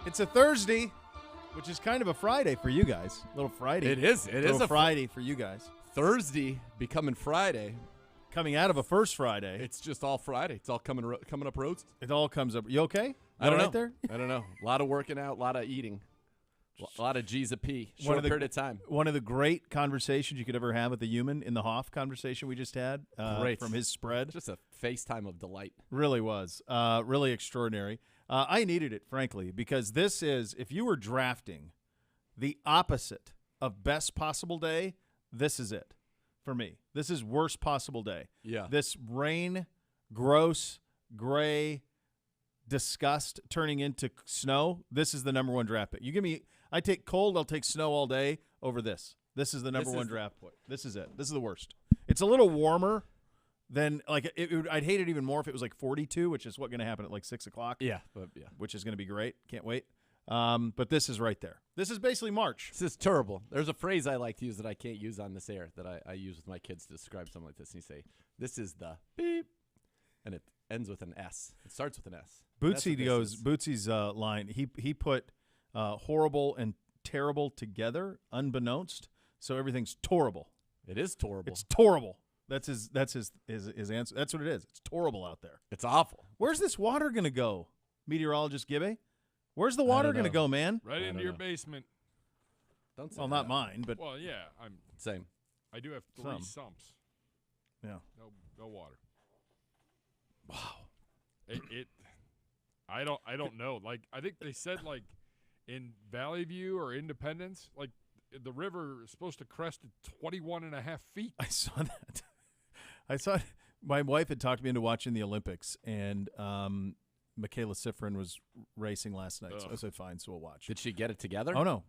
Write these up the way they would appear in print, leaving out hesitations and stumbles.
It's a Thursday, which is kind of a Friday for you guys. A little Friday. It is. It is a Friday for you guys. Thursday becoming Friday. Coming out of a first Friday. It's just all Friday. It's all coming up roads. It all comes up. You okay? I don't know. Right there? I don't know. A lot of working out, a lot of eating, a lot of G's a P. Short period of time. One of the great conversations you could ever have with a human in the Hoff conversation we just had. Great. From his spread. Just a FaceTime of delight. Really was. Really extraordinary. I needed it, frankly, because this is, if you were drafting the opposite of best possible day, this is it for me. This is worst possible day. Yeah. This rain, gross, gray, disgust turning into snow, this is the number one draft pick. You give me, I take cold, I'll take snow all day over this. This is the number one draft pick. This is it. This is the worst. It's a little warmer than, like, I'd hate it even more if it was like 42, which is what's going to happen at like 6 o'clock. Yeah. Which is going to be great. Can't wait. But this is right there. This is basically March. This is terrible. There's a phrase I like to use that I can't use on this air that I use with my kids to describe something like this. And you say, this is the beep, and it ends with an S. It starts with an S. Bootsy's line, he put horrible and terrible together, unbeknownst, so everything's torrible. It is torrible. It's torrible. That's his answer. That's what it is. It's torrible out there. It's awful. Where's this water going to go, meteorologist Gibby? Where's the water going to go, man? Right into your basement. Don't say well, not mine, but well, yeah, I'm same. I do have 3 sumps. Yeah. No water. Wow. I don't know. Like, I think they said, like, in Valley View or Independence, like, the river is supposed to crest at 21.5 feet. I saw that. I saw it. My wife had talked me into watching the Olympics, and Michaela Sifrin was racing last night. So I said, fine, so we'll watch. Did she get it together? Oh, no.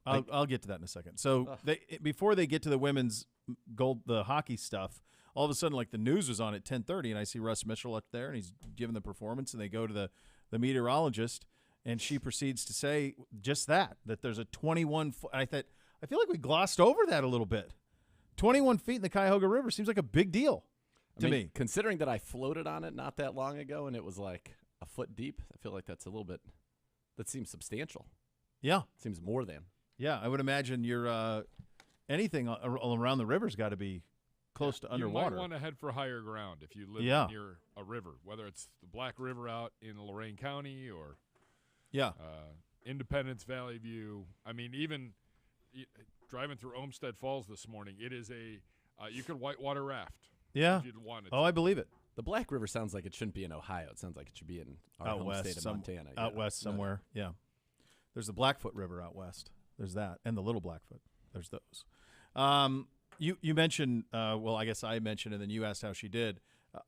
I'll get to that in a second. So before they get to the women's the hockey stuff, all of a sudden, like, the news was on at 10:30, and I see Russ Mitchell up there, and he's giving the performance, and they go to the meteorologist, and she proceeds to say just that there's a 21-foot. I feel like we glossed over that a little bit. 21 feet in the Cuyahoga River seems like a big deal to me. Considering that I floated on it not that long ago, and it was like a foot deep, I feel like that's a little bit – that seems substantial. Yeah. Seems more than. Yeah, I would imagine your anything around the river's got to be close to underwater. You might want to head for higher ground if you live near a river, whether it's the Black River out in Lorain County or Independence, Valley View. I mean, even driving through Olmsted Falls this morning, it is you could whitewater raft. Yeah. If you'd wanted to. I believe it. The Black River sounds like it shouldn't be in Ohio. It sounds like it should be in our home state of Montana. Out west somewhere, yeah. There's the Blackfoot River out west. There's that, and the Little Blackfoot. There's those. You mentioned, well, I guess I mentioned, and then you asked how she did.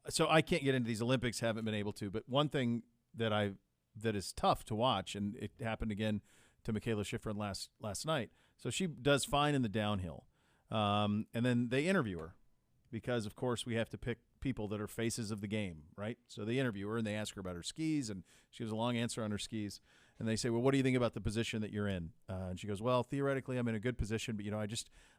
So I can't get into these Olympics, haven't been able to. But one thing that is tough to watch, and it happened again to Michaela Schifrin last night. So she does fine in the downhill, and then they interview her because, of course, we have to pick people that are faces of the game, right? So they interview her and they ask her about her skis, and she gives a long answer on her skis. And they say, well, what do you think about the position that you're in? And she goes, well, theoretically, I'm in a good position, but,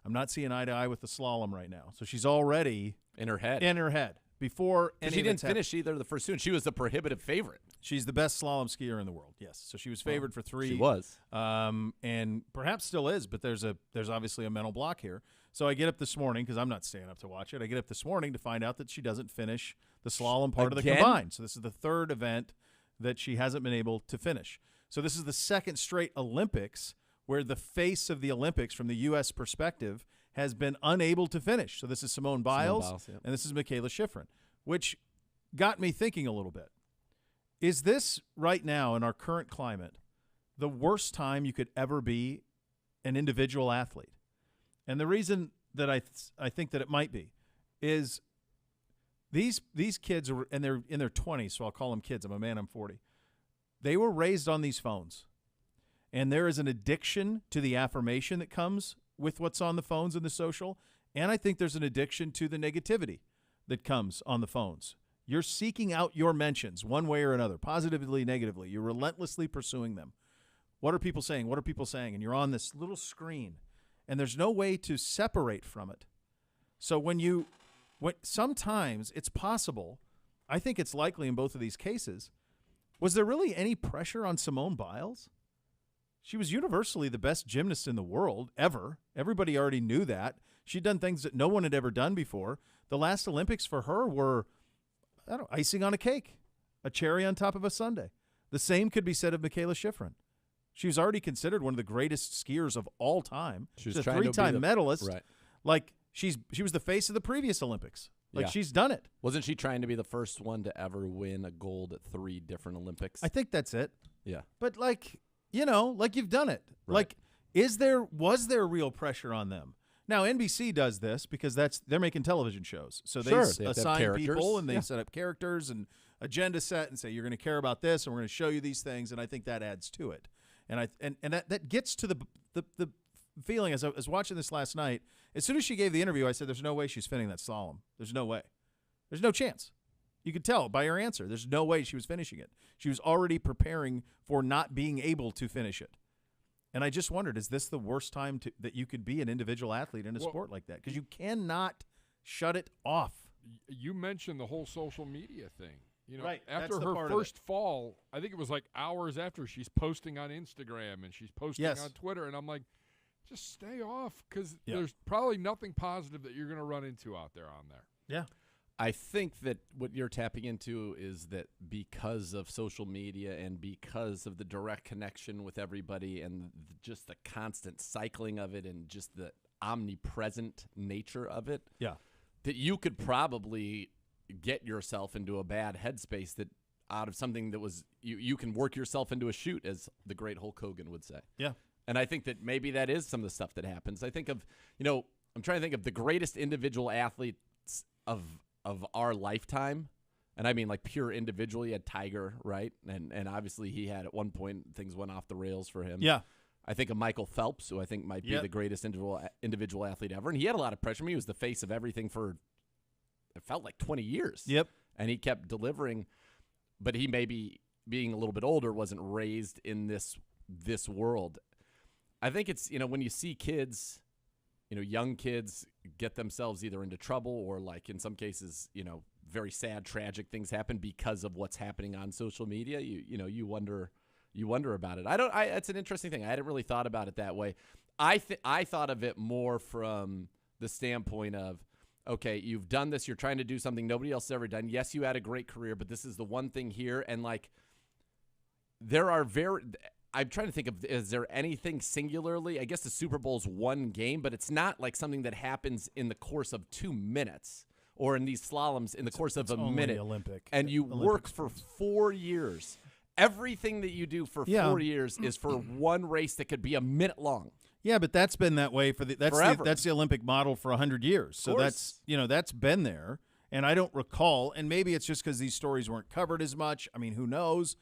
I'm not seeing eye to eye with the slalom right now. So she's already in her head. Before any she didn't finish either the first two, and she was the prohibitive favorite. She's the best slalom skier in the world, yes. So she was favored for 3. She was. And perhaps still is, but there's obviously a mental block here. So I get up this morning, because I'm not staying up to watch it. I get up this morning to find out that she doesn't finish the slalom part of the combined. So this is the third event that she hasn't been able to finish. So this is the second straight Olympics where the face of the Olympics from the U.S. perspective has been unable to finish. So this is Simone Biles, and this is Michaela Schifrin, which got me thinking a little bit. Is this right now in our current climate the worst time you could ever be an individual athlete? And the reason that I think that it might be is these kids are, and they're in their 20s, so I'll call them kids. I'm a man, I'm 40. They were raised on these phones, and there is an addiction to the affirmation that comes with what's on the phones and the social, and I think there's an addiction to the negativity that comes on the phones. You're seeking out your mentions one way or another, positively, negatively. You're relentlessly pursuing them. What are people saying? What are people saying? And you're on this little screen, and there's no way to separate from it. So sometimes it's possible, I think it's likely in both of these cases, was there really any pressure on Simone Biles? She was universally the best gymnast in the world ever. Everybody already knew that. She'd done things that no one had ever done before. The last Olympics for her were, icing on a cake, a cherry on top of a sundae. The same could be said of Michaela Schifrin. She was already considered one of the greatest skiers of all time. She's a three-time medalist. Right. Like, she was the face of the previous Olympics. Like, she's done it. Wasn't she trying to be the first one to ever win a gold at 3 different Olympics? I think that's it. Yeah. But, like, you've done it. Right. Like, was there real pressure on them? Now, NBC does this because they're making television shows. So they assign people and they set up characters and agenda set and say, you're going to care about this and we're going to show you these things. And I think that adds to it. And that gets to the feeling as I was watching this last night. As soon as she gave the interview, I said, there's no way she's finishing that slalom. There's no way. There's no chance. You could tell by her answer. There's no way she was finishing it. She was already preparing for not being able to finish it. And I just wondered, is this the worst time that you could be an individual athlete in a sport like that? Because you cannot shut it off. You mentioned the whole social media thing. Right, after her first fall, I think it was like hours after, she's posting on Instagram and she's posting on Twitter. And I'm like, just stay off because there's probably nothing positive that you're going to run into out there on there. Yeah. I think that what you're tapping into is that because of social media and because of the direct connection with everybody and just the constant cycling of it and just the omnipresent nature of it, that you could probably get yourself into a bad headspace that out of something that was you can work yourself into a shoot, as the great Hulk Hogan would say. Yeah. And I think that maybe that is some of the stuff that happens. I think of, I'm trying to think of the greatest individual athletes of our lifetime. And I mean like pure individually. You had Tiger, right? And obviously he had at one point things went off the rails for him. Yeah. I think of Michael Phelps, who I think might be the greatest individual athlete ever. And he had a lot of pressure. I mean, he was the face of everything for, it felt like 20 years. Yep. And he kept delivering. But he maybe, being a little bit older, wasn't raised in this world. I think it's, when you see kids, young kids get themselves either into trouble or, like, in some cases, very sad, tragic things happen because of what's happening on social media. You wonder about it. It's an interesting thing. I hadn't really thought about it that way. I thought of it more from the standpoint of, okay, you've done this. You're trying to do something nobody else has ever done. Yes, you had a great career, but this is the one thing here. And, like, I'm trying to think of, is there anything singularly? I guess the Super Bowl's one game, but it's not like something that happens in the course of 2 minutes or in these slaloms in the course of a minute. Olympic. And you work for 4 years. Everything that you do for 4 years is for one race that could be a minute long. Yeah, but that's been that way that's the Olympic model for 100 years. So that's been there. And I don't recall, and maybe it's just because these stories weren't covered as much. I mean, who knows?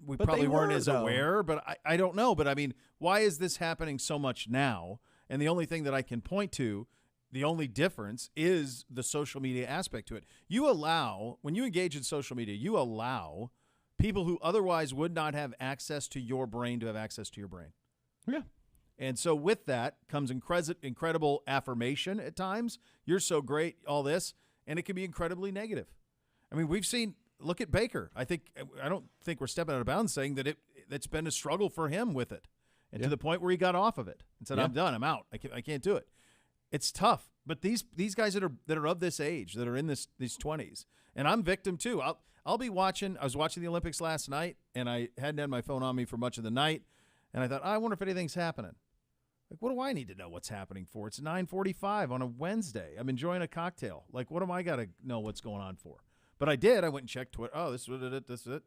We probably weren't as aware, but I don't know. But I mean, why is this happening so much now? And the only thing that I can point to, the only difference is the social media aspect to it. When you engage in social media, you allow people who otherwise would not have access to your brain to have access to your brain. Yeah. And so with that comes incredible affirmation at times. You're so great, all this. And it can be incredibly negative. I mean, look at Baker. I don't think we're stepping out of bounds saying that it's been a struggle for him with it. And to the point where he got off of it and said, I'm done. I'm out. I can't do it. It's tough. But these guys that are of this age, that are in these 20s, and I'm victim too. I'll be watching. I was watching the Olympics last night, and I hadn't had my phone on me for much of the night. And I thought, I wonder if anything's happening. Like, what do I need to know what's happening for? It's 9:45 on a Wednesday. I'm enjoying a cocktail. Like, what am I got to know what's going on for? But I did. I went and checked Twitter. Oh, this is it. This is it.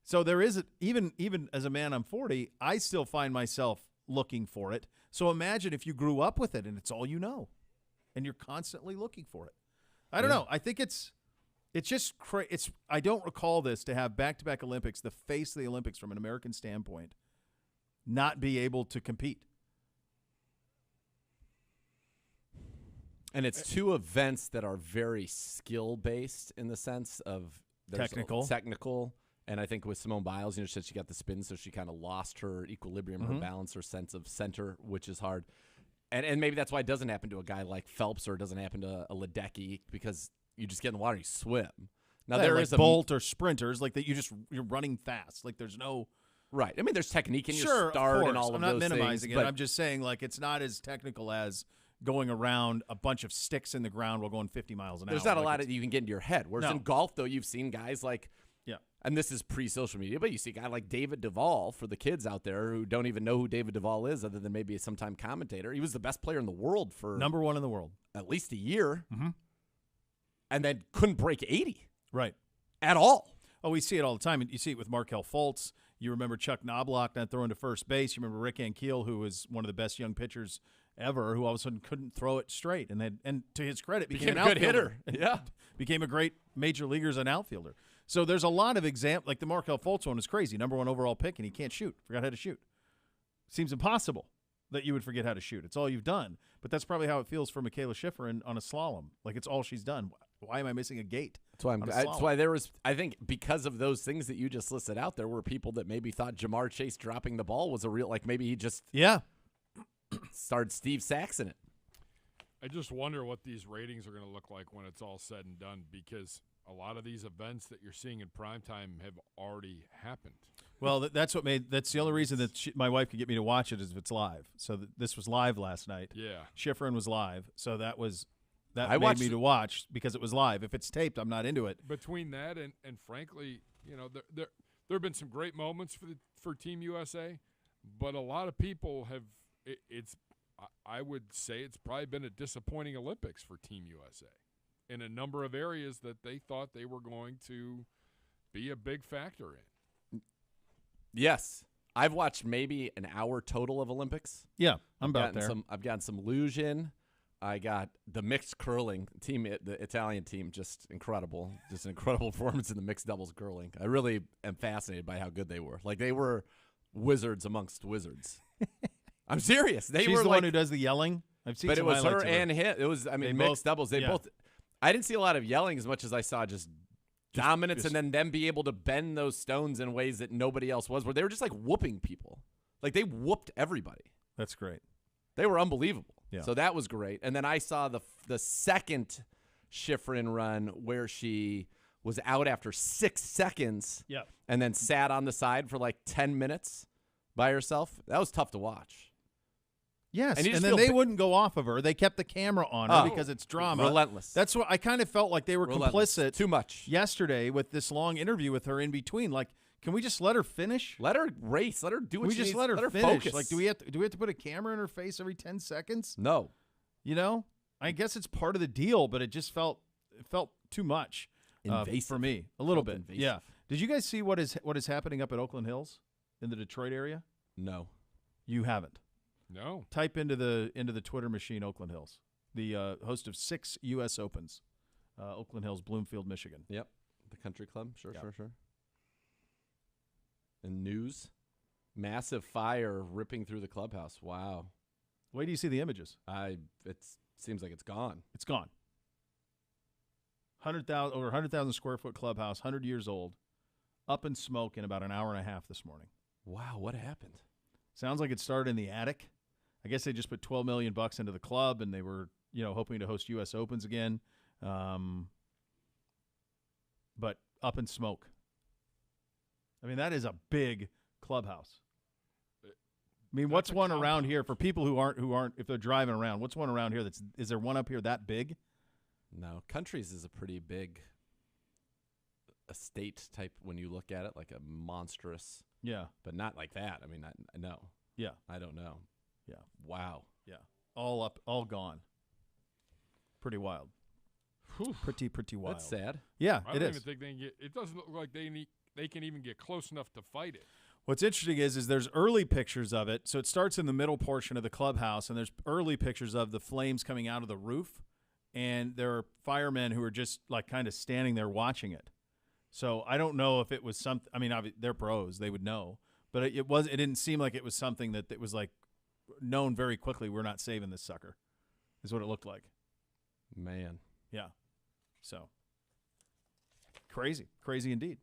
So there is even as a man, I'm 40. I still find myself looking for it. So imagine if you grew up with it and it's all you know, and you're constantly looking for it. I don't know. I think it's just I don't recall this to have back-to-back Olympics, the face of the Olympics from an American standpoint, not be able to compete. And it's 2 events that are very skill-based in the sense of technical. And I think with Simone Biles, she got the spin, so she kind of lost her equilibrium, her balance, her sense of center, which is hard. And maybe that's why it doesn't happen to a guy like Phelps or it doesn't happen to a Ledecky, because you just get in the water, you swim. Now there is a Bolt or sprinters like that. You're running fast. Like there's no Right. I mean, there's technique in your Sure, start of course. and all I'm of not those minimizing things. it. I'm just saying, like, it's not as technical as going around a bunch of sticks in the ground while going 50 miles an hour. There's not a lot that you can get into your head. Whereas No. in golf, though, you've seen guys like, Yeah. and this is pre-social media, but you see a guy like David Duvall, for the kids out there who don't even know who David Duvall is other than maybe a sometime commentator. He was the best player in the world for number one in the world. at least a year, Mm-hmm. and then couldn't break 80 Right. at all. Oh, we see it all the time. You see it with Markelle Fultz. You remember Chuck Knobloch not throwing to first base. You remember Rick Ankiel, who was one of the best young pitchers ever, who all of a sudden couldn't throw it straight. And to his credit, became an a good outfielder. hitter. Yeah. Became a great major leaguer as an outfielder. So there's a lot of examples. Like the Markelle Fultz one is crazy. Number one overall pick, and he can't shoot. Forgot how to shoot. Seems impossible that you would forget how to shoot. It's all you've done. But that's probably how it feels for Michaela Schiffer on a slalom. Like it's all she's done. Why am I missing a gate? That's why there was, I think, because of those things that you just listed out, there were people that maybe thought Jamar Chase dropping the ball was a real, like maybe he just started Steve Saxon it. I just wonder what these ratings are going to look like when it's all said and done, because a lot of these events that you're seeing in primetime have already happened. Well, that's the only reason that my wife could get me to watch it is if it's live. So this was live last night. Yeah. Schifrin was live. So that I made me to watch because it was live. If it's taped, I'm not into it. Between that and frankly, you know, there have been some great moments for Team USA, but a lot of people have I would say it's probably been a disappointing Olympics for Team USA in a number of areas that they thought they were going to be a big factor in. Yes. I've watched maybe an hour total of Olympics. Yeah, I'm about there. I've gotten some luge in. I got the mixed curling team, the Italian team, just incredible. Just an incredible performance in the mixed doubles curling. I really am fascinated by how good they were. Like, they were wizards amongst wizards. I'm serious. She's the one who does the yelling. I've seen but some it was highlights her of and him. It was, mixed doubles. They both. I didn't see a lot of yelling as much as I saw just dominance and then them be able to bend those stones in ways that nobody else was, where they were just like whooping people. Like, they whooped everybody. That's great. They were unbelievable. Yeah. So that was great. And then I saw the second Schifrin run where she was out after 6 seconds and then sat on the side for like 10 minutes by herself. That was tough to watch. Yes, and then they wouldn't go off of her. They kept the camera on her because it's drama. Relentless. That's what I kind of felt like they were complicit too much yesterday with this long interview with her in between. Like, can we just let her finish? Let her race. Let her do what she needs. Let her finish. Focus. Like, do we have to put a camera in her face every 10 seconds? No. You know, I guess it's part of the deal, but it just felt too much for me. A little bit. Invasive. Yeah. Did you guys see what is happening up at Oakland Hills in the Detroit area? No. You haven't. No. Type into the Twitter machine Oakland Hills, the host of 6 U.S. Opens, Oakland Hills, Bloomfield, Michigan. Yep, the country club. Sure. And news, massive fire ripping through the clubhouse. Wow. Wait till you see the images. It seems like it's gone. It's gone. Over 100,000 square foot clubhouse, 100 years old, up in smoke in about an hour and a half this morning. Wow, what happened? Sounds like it started in the attic. I guess they just put $12 million into the club, and they were, hoping to host U.S. Opens again. But up in smoke. I mean, that is a big clubhouse. I mean, what's one around here for people who aren't if they're driving around? What's one around here is there one up here that big? No, Countries is a pretty big estate type when you look at it, like a monstrous. Yeah, but not like that. I mean, no. Yeah, I don't know. Yeah. Wow. Yeah. All up, all gone. Pretty wild. Whew. Pretty wild. That's sad. Yeah, I don't even think they can get. It doesn't look like they can even get close enough to fight it. What's interesting is there's early pictures of it. So it starts in the middle portion of the clubhouse, and there's early pictures of the flames coming out of the roof, and there are firemen who are just like kind of standing there watching it. So I don't know if it was something. I mean, they're pros; they would know. But it didn't seem like it was something that was like known very quickly. We're not saving this sucker, is what it looked like. Man. Yeah. So crazy indeed.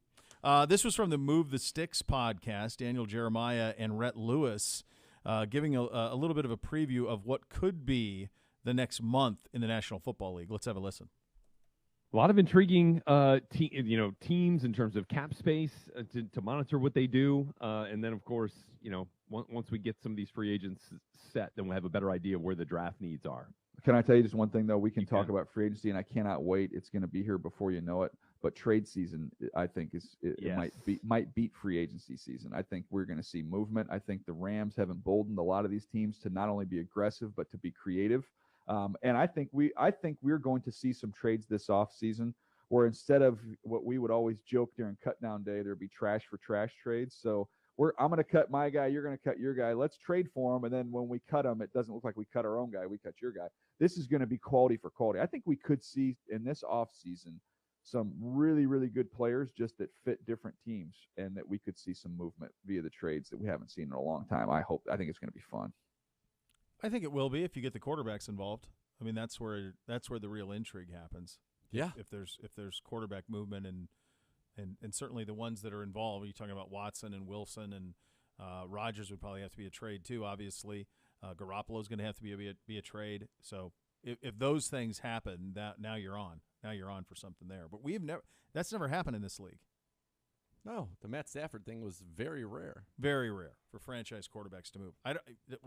This was from the Move the Sticks podcast. Daniel Jeremiah and Rhett Lewis giving a little bit of a preview of what could be the next month in the National Football League. Let's have a listen. a lot of intriguing teams in terms of cap space to monitor what they do. And then, of course, once we get some of these free agents set, then we'll have a better idea of where the draft needs are. Can I tell you just one thing, though? We can talk about free agency, and I cannot wait. It's going to be here before you know it. But trade season, I think, might beat free agency season. I think we're going to see movement. I think the Rams have emboldened a lot of these teams to not only be aggressive but to be creative. And I think we're going to see some trades this offseason where instead of what we would always joke during cut down day, there'd be trash for trash trades. So I'm going to cut my guy, you're going to cut your guy. Let's trade for him, and then when we cut him, it doesn't look like we cut our own guy. We cut your guy. This is going to be quality for quality. I think we could see in this offseason some really, really good players just that fit different teams, and that we could see some movement via the trades that we haven't seen in a long time. I think it's going to be fun. I think it will be if you get the quarterbacks involved. I mean, that's where the real intrigue happens. Yeah. If there's quarterback movement and certainly the ones that are involved, you're talking about Watson and Wilson and Rodgers would probably have to be a trade too. Obviously, Garoppolo's going to have to be a trade. So if those things happen, now you're on. Now you're on for something there. But that's never happened in this league. No, the Matt Stafford thing was very rare. Very rare for franchise quarterbacks to move.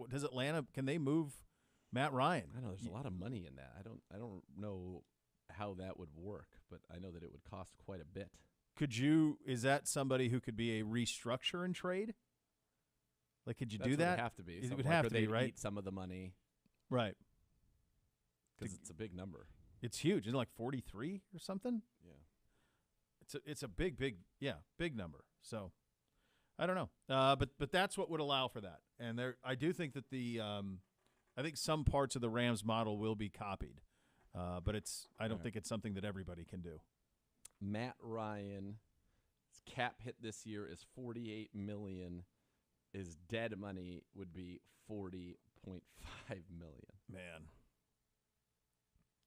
Does Atlanta, can they move Matt Ryan? I know there's a lot of money in that. I don't know how that would work, but I know that it would cost quite a bit. Is that somebody who could be a restructure and trade? Like, could you do that? It would have to be. It would have to be, right? Eat some of the money. Right. Because it's a big number. It's huge. Isn't it like 43 or something? Yeah. It's a big number. So I don't know. But that's what would allow for that. And I do think that I think some parts of the Rams model will be copied. But I don't think it's something that everybody can do. Matt Ryan's cap hit this year is $48 million. His dead money would be $40.5 million. Man.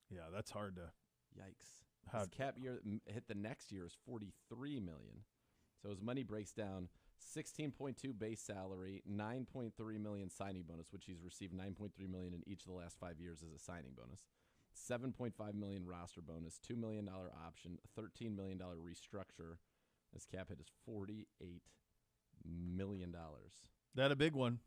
Yeah, that's hard to. Yikes. His cap year hit the next year is $43 million. So his money breaks down 16.2 base salary, 9.3 million signing bonus, which he's received 9.3 million in each of the last 5 years as a signing bonus. 7.5 million roster bonus, $2 million option, $13 million restructure. His cap hit is $48 million. That a big one?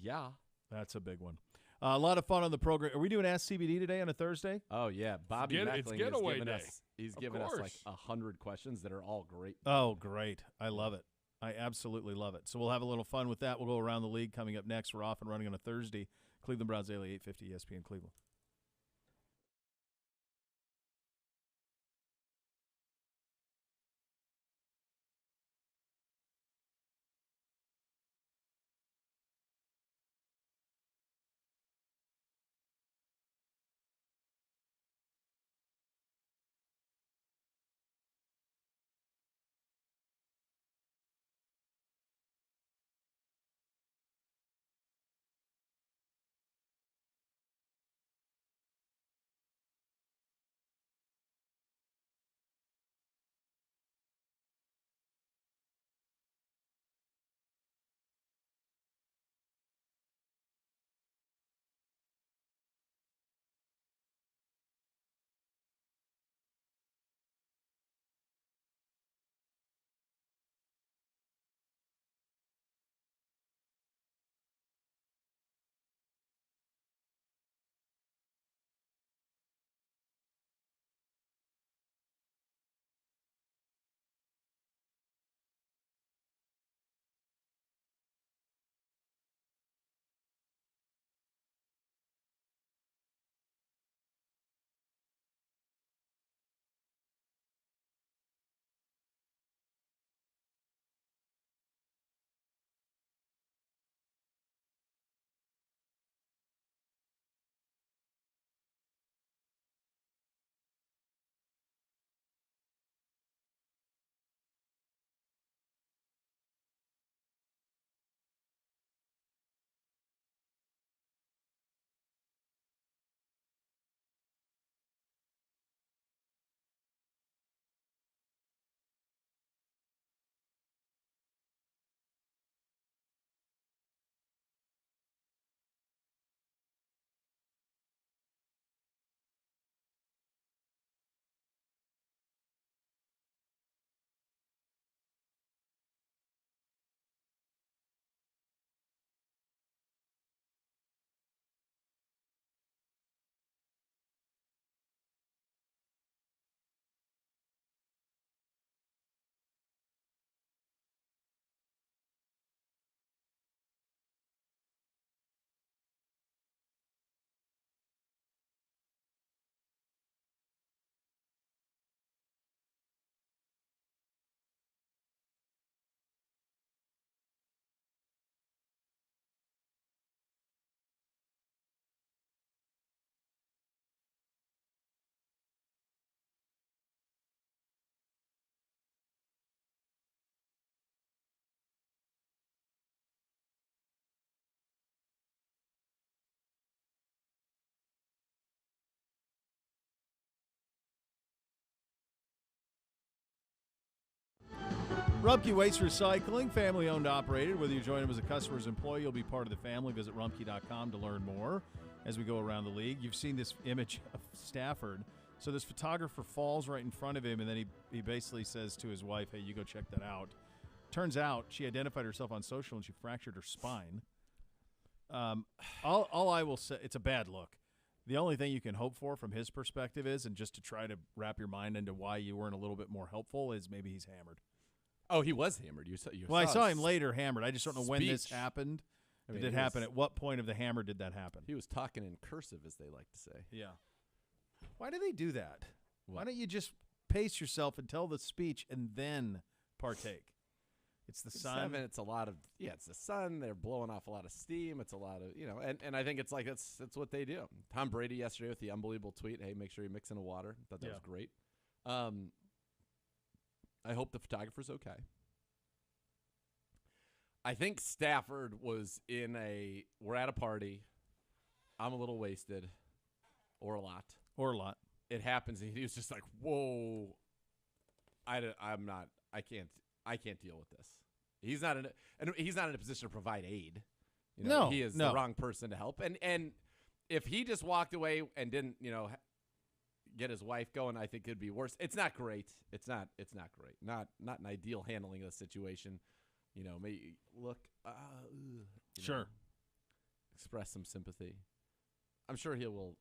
Yeah. That's a big one. A lot of fun on the program. Are we doing Ask CBD today on a Thursday? Oh, yeah. Bobby Mackling has given us like 100 questions that are all great. Oh, great. I love it. I absolutely love it. So we'll have a little fun with that. We'll go around the league coming up next. We're off and running on a Thursday. Cleveland Browns Daily, 850 ESPN Cleveland. Rumpke Waste Recycling, family-owned, operated. Whether you join them as a customer or as an employee, you'll be part of the family. Visit rumpke.com to learn more as we go around the league. You've seen this image of Stafford. So this photographer falls right in front of him, and then he basically says to his wife, hey, you go check that out. Turns out she identified herself on social, and she fractured her spine. All I will say, it's a bad look. The only thing you can hope for from his perspective is, and just to try to wrap your mind into why you weren't a little bit more helpful, is maybe he's hammered. Oh, he was hammered. I saw him later hammered. I just don't know when this happened. I mean, did it happen? At what point of the hammer did that happen? He was talking in cursive, as they like to say. Yeah. Why do they do that? What? Why don't you just pace yourself and tell the speech and then partake? It's the sun. It's a lot of it's the sun. They're blowing off a lot of steam. It's a lot of and I think it's like that's what they do. Tom Brady yesterday with the unbelievable tweet. Hey, make sure you mix in a water. Thought that was great. I hope the photographer's okay. I think Stafford was we're at a party. I'm a little wasted, or a lot. It happens. And he was just like, whoa. I can't deal with this. He's not in a position to provide aid. No, he is the wrong person to help. And if he just walked away and didn't, get his wife going, I think it'd be worse. It's not great. It's not great. Not an ideal handling of the situation. Maybe look. Sure. Express some sympathy. I'm sure he'll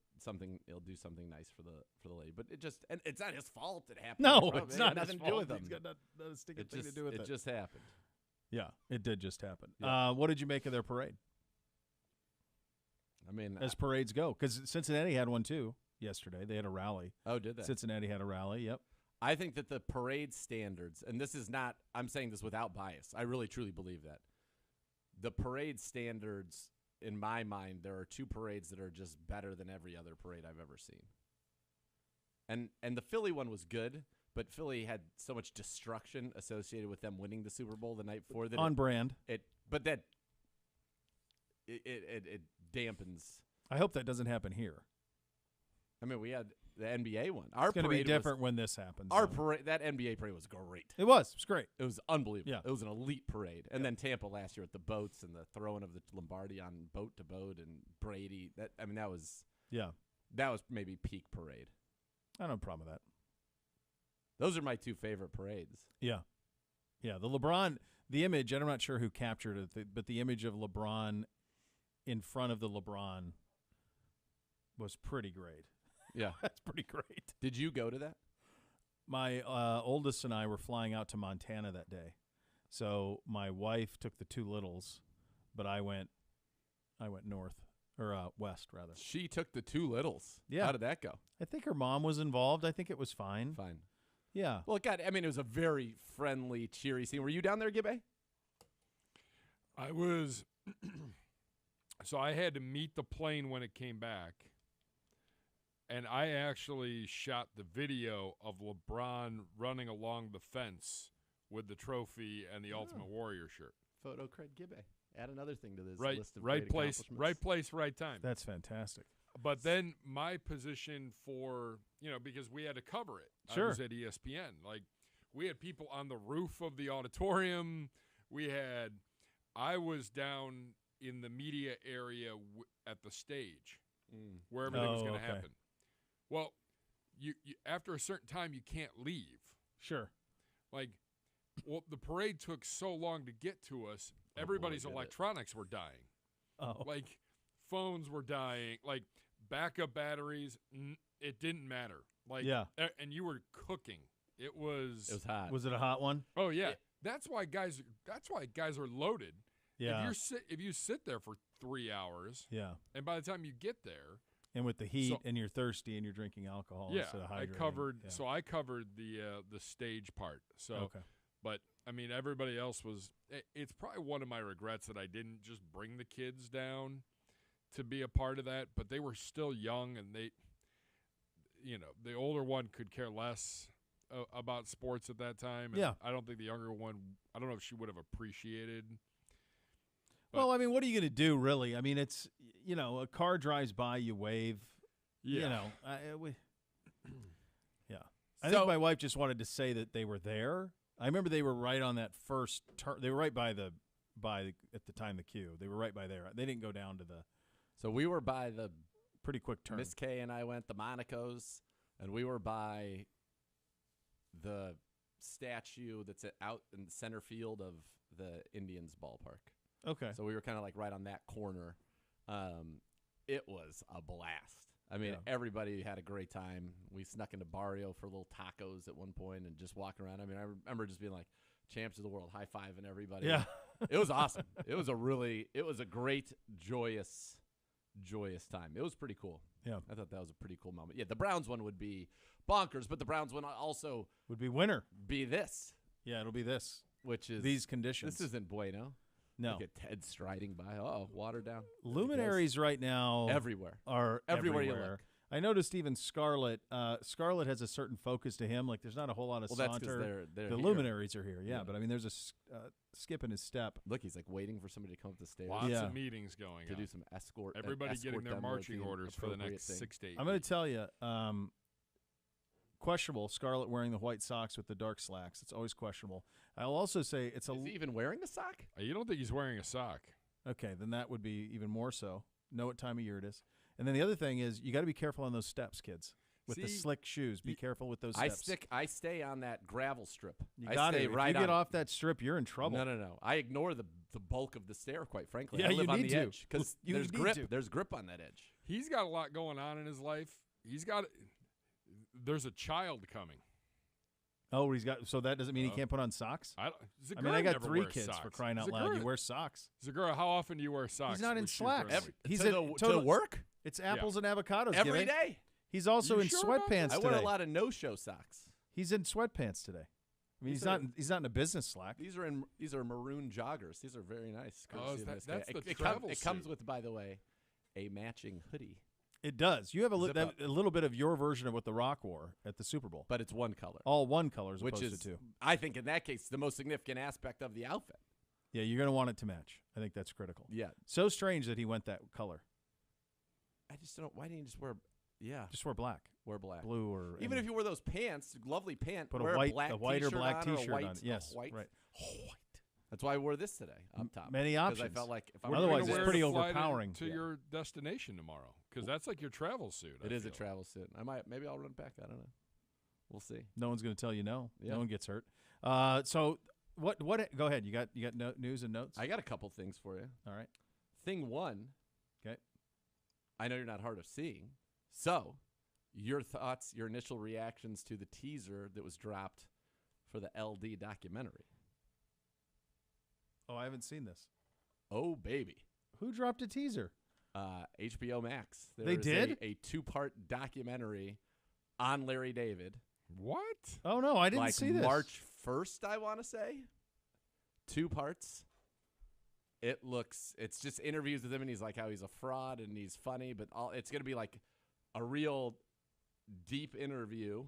do something nice for the lady, but and it's not his fault it happened. No, it's not nothing his to do fault. with him. He's got not a stinking thing to do with it. It just happened. Yeah, it did just happen. Yeah. What did you make of their parade? I mean, as parades go, because Cincinnati had one too yesterday. They had a rally. Oh, did they? Cincinnati had a rally. Yep. I think that the parade standards, and this is not, I'm saying this without bias. I really truly believe that the parade standards. In my mind, there are two parades that are just better than every other parade I've ever seen. And the Philly one was good, but Philly had so much destruction associated with them winning the Super Bowl the night before. That on brand. It dampens. I hope that doesn't happen here. I mean, we had the NBA one. It's going to be different when this happens. Our parade, that NBA parade was great. It was great. It was unbelievable. Yeah. It was an elite parade. And then Tampa last year with the boats and the throwing of the Lombardi on boat to boat and Brady. That was maybe peak parade. I don't have a problem with that. Those are my two favorite parades. Yeah. Yeah, the image, I'm not sure who captured it, but the image of LeBron in front of the LeBron was pretty great. Yeah. That's pretty great. Did you go to that? My oldest and I were flying out to Montana that day. So my wife took the two littles, but I went north, or west, rather. She took the two littles. Yeah. How did that go? I think her mom was involved. I think it was fine. Fine. Yeah. Well, it was a very friendly, cheery scene. Were you down there, Gibbe? I was. So I had to meet the plane when it came back. And I actually shot the video of LeBron running along the fence with the trophy and the Ultimate Warrior shirt. Photo cred Gibbe. Add another thing to this right, list of right great place, right place, right time. That's fantastic. But then my position for, because we had to cover it. Sure. I was at ESPN. Like, we had people on the roof of the auditorium. I was down in the media area at the stage where everything was going to happen. Well, you after a certain time, you can't leave. Sure. The parade took so long to get to us. Everybody's electronics were dying. Oh. Like, phones were dying. Like, backup batteries. It didn't matter. And you were cooking. It was hot. Was it a hot one? Oh yeah. That's why guys are loaded. Yeah. If you sit there for 3 hours. Yeah. And by the time you get there. And with the heat, and you're thirsty, and you're drinking alcohol instead of hydrating. I covered the stage part. So, okay. But I mean, everybody else was. It's probably one of my regrets that I didn't just bring the kids down to be a part of that. But they were still young, and the older one could care less about sports at that time. And I don't think the younger one. I don't know if she would have appreciated. Well, I mean, what are you going to do, really? I mean, it's, a car drives by, you wave. Yeah. I think my wife just wanted to say that they were there I remember they were right on that first turn. They were right by at the time the queue. They were right by there. They didn't go down to the. So we were by the pretty quick turn. Miss K and I went the Monaco's, and we were by the statue that's out in the center field of the Indians ballpark. Okay. So we were kind of like right on that corner. It was a blast. I mean, everybody had a great time. We snuck into Barrio for little tacos at one point and just walking around. I mean, I remember just being like, champs of the world, high-fiving everybody. Yeah. It was awesome. It was a great, joyous time. It was pretty cool. Yeah. I thought that was a pretty cool moment. Yeah, the Browns one would be bonkers, but the Browns one also would be winner. Be this. Yeah, it'll be this. Which is these conditions. This isn't bueno. No. Look at Ted striding by. Oh, water down. Luminaries right now everywhere are everywhere everywhere. you look. I noticed even Scarlett. Scarlett has a certain focus to him. Like there's not a whole lot of saunter. That's they're the here. Luminaries are here. Yeah, but I mean, there's a skip in his step. Look, he's like waiting for somebody to come up the stairs. Lots of meetings going to on. do some escort. Everybody getting their marching orders for the next 6 to 8 I'm going to tell you. Questionable. Scarlett wearing the white socks with the dark slacks. It's always questionable. I'll also say it's Is he even wearing a sock? You don't think he's wearing a sock? Okay, then that would be even more so. Know what time of year it is. And then the other thing is you got to be careful on those steps, kids. With the slick shoes, be careful with those steps. I stay on that gravel strip. You got to. If you get off that strip, you're in trouble. No. I ignore the bulk of the stair, quite frankly. Yeah, I live you on need the to. edge because there's grip. There's grip on that edge. He's got a lot going on in his life. There's a child coming. Oh, he's got. So that doesn't mean he can't put on socks. I mean, I got 3 kids for crying out loud. You wear socks. Zegura, how often do you wear socks? He's not in slacks. He's to work. It's apples and avocados every day. He's also in sweatpants today. I wear a lot of no-show socks. He's in sweatpants today. I mean, he's not in a business slack. These are maroon joggers. These are very nice. Oh, that's the travel suit. It comes with, by the way, a matching hoodie. It does. You have a little bit of your version of what The Rock wore at the Super Bowl. But it's one color. All one color as opposed to 2. I think in that case, the most significant aspect of the outfit. Yeah, you're going to want it to match. I think that's critical. Yeah. So strange that he went that color. I just don't. Why didn't you just wear? Yeah. Just wear black. Wear black. Blue or even if you wear those pants, lovely pants. Put wear a white or black t-shirt on. Yes. White. Right. White. That's why I wore this today up top. Many options. I felt like if I'm otherwise it's pretty overpowering to your destination tomorrow because that's like your travel suit. It is a travel suit. Maybe I'll run it back. I don't know. We'll see. No one's going to tell you no. Yeah. No one gets hurt. So what? Go ahead. You got news and notes. I got a couple things for you. All right. Thing one. Okay. I know you're not hard of seeing, so your thoughts, your initial reactions to the teaser that was dropped for the LD documentary. Oh, I haven't seen this. Oh, baby. Who dropped a teaser? HBO Max. They did? A 2-part documentary on Larry David. What? Oh, no, I didn't see this. March 1st, I want to say. 2 parts. It's just interviews with him, and he's like how he's a fraud, and he's funny, but it's going to be like a real deep interview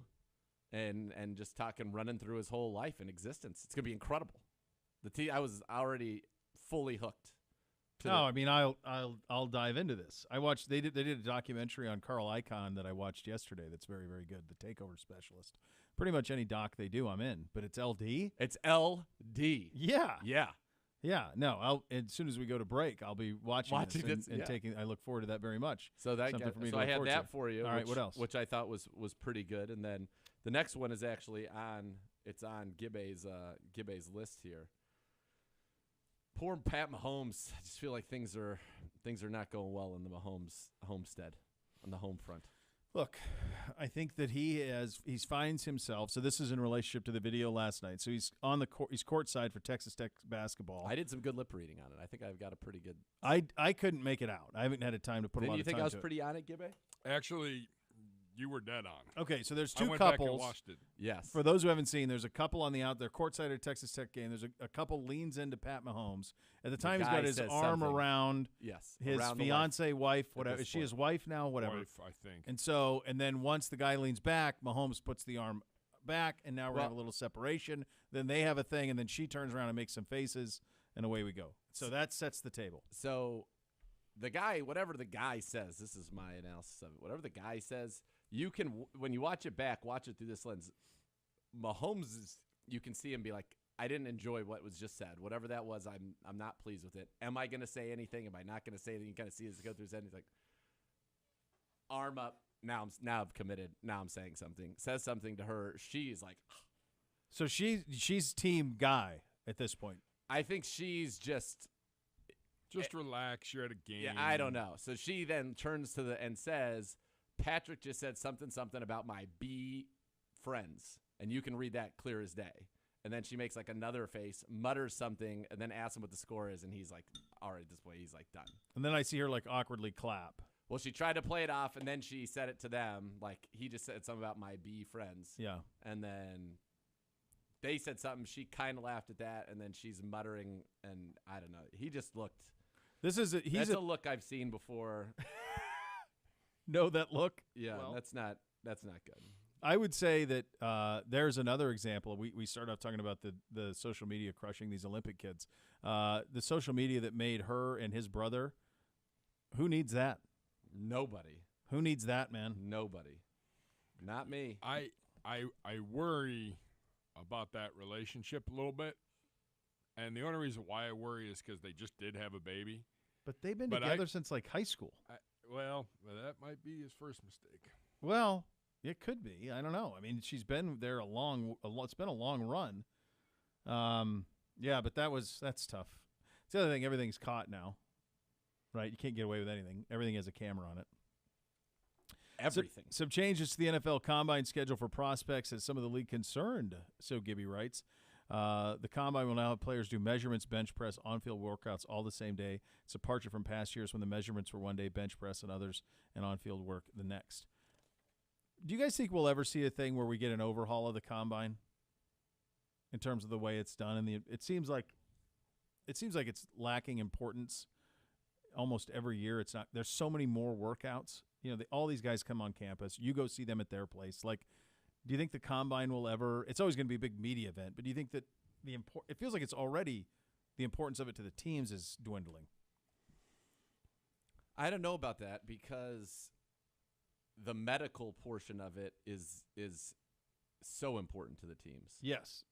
and just running through his whole life and existence. It's going to be incredible. I was already fully hooked. I mean, I'll dive into this. I watched. They did a documentary on Carl Icahn that I watched yesterday. That's very, very good. The Takeover Specialist. Pretty much any doc they do, I'm in. But it's LD. It's LD. Yeah. Yeah. No. As soon as we go to break, I'll be watching this and taking. I look forward to that very much. So I had that for you. All right. What else? Which I thought was pretty good. And then the next one is actually on. It's on Gibbe's list here. Poor Pat Mahomes. I just feel like things are not going well in the Mahomes homestead on the home front. Look, I think that he finds himself. So this is in relationship to the video last night. So he's on the court. He's courtside for Texas Tech basketball. I did some good lip reading on it. I think I've got a pretty good. I couldn't make it out. I haven't had a time to put a lot of time. You think I was pretty on it, Gibbe? Actually, you were dead on. Okay, so there's 2 I went couples. Back and watched it. Yes. For those who haven't seen, there's a couple on the out there courtside at Texas Tech game. There's a couple leans into Pat Mahomes. At the time, he's got his arm around his fiance wife. Whatever. Is she his wife now? Whatever. Wife, I think. And then once the guy leans back, Mahomes puts the arm back, and now we're going to have a little separation. Then they have a thing, and then she turns around and makes some faces, and away we go. So that sets the table. So the guy, whatever the guy says, this is my analysis of it. Whatever the guy says, you can, when you watch it back, watch it through this lens. Mahomes' you can see him be like, I didn't enjoy what was just said. Whatever that was, I'm not pleased with it. Am I going to say anything? Am I not going to say anything? You kind of see as it go through his head. He's like, arm up. Now I've committed. Now I'm saying something. Says something to her. She's like, so she's team guy at this point. I think she's just relax. You're at a game. Yeah, I don't know. So she then turns to and says, Patrick just said something about my B friends, and you can read that clear as day. And then she makes like another face, mutters something, and then asks him what the score is, and he's like, all right, this way, he's like done. And then I see her like awkwardly clap. Well, she tried to play it off, and then she said it to them, like he just said something about my B friends. Yeah. And then they said something, she kind of laughed at that, and then she's muttering, and I don't know. He just looked. That's a look I've seen before. Know that look? Yeah, well, that's not good. I would say that there's another example. We started off talking about the social media crushing these Olympic kids. The social media that made her and his brother, who needs that? Nobody. Who needs that, man? Nobody. Not me. I worry about that relationship a little bit. And the only reason why I worry is because they just did have a baby. But they've been together since like high school. Well, that might be his first mistake. Well, it could be. I don't know. I mean, she's been there it's been a long run. Yeah, but that's tough. It's the other thing. Everything's caught now, right? You can't get away with anything. Everything has a camera on it. Everything. Some changes to the NFL Combine schedule for prospects as some of the league concerned, so Gibby writes. The Combine will now have players do measurements, bench press, on-field workouts all the same day. It's a departure from past years when the measurements were one day, bench press and others, and on-field work the next. Do you guys think we'll ever see a thing where we get an overhaul of the Combine in terms of the way it's done? And it seems like it's lacking importance almost every year. It's not. There's so many more workouts. You know, all these guys come on campus. You go see them at their place. Like, do you think the Combine will ever? It's always going to be a big media event, but do you think that it feels like it's already the importance of it to the teams is dwindling? I don't know about that because the medical portion of it is so important to the teams. Yes,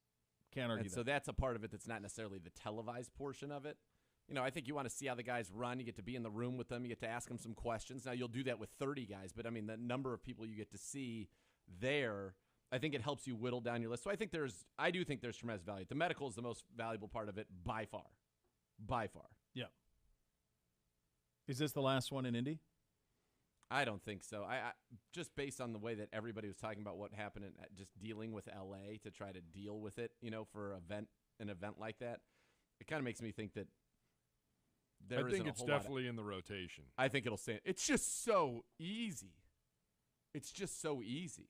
can't argue and that. So that's a part of it that's not necessarily the televised portion of it. You know, I think you want to see how the guys run. You get to be in the room with them. You get to ask them some questions. Now, you'll do that with 30 guys, but, I mean, the number of people you get to see there, I think it helps you whittle down your list. So I do think there's tremendous value. The medical is the most valuable part of it by far. By far. Yeah. Is this the last one in Indy? I don't think so. I just based on the way that everybody was talking about what happened and just dealing with LA to try to deal with it, you know, for an event like that, it kind of makes me think that I think it's definitely in the rotation. I think it'll stay. It's just so easy. It's just so easy.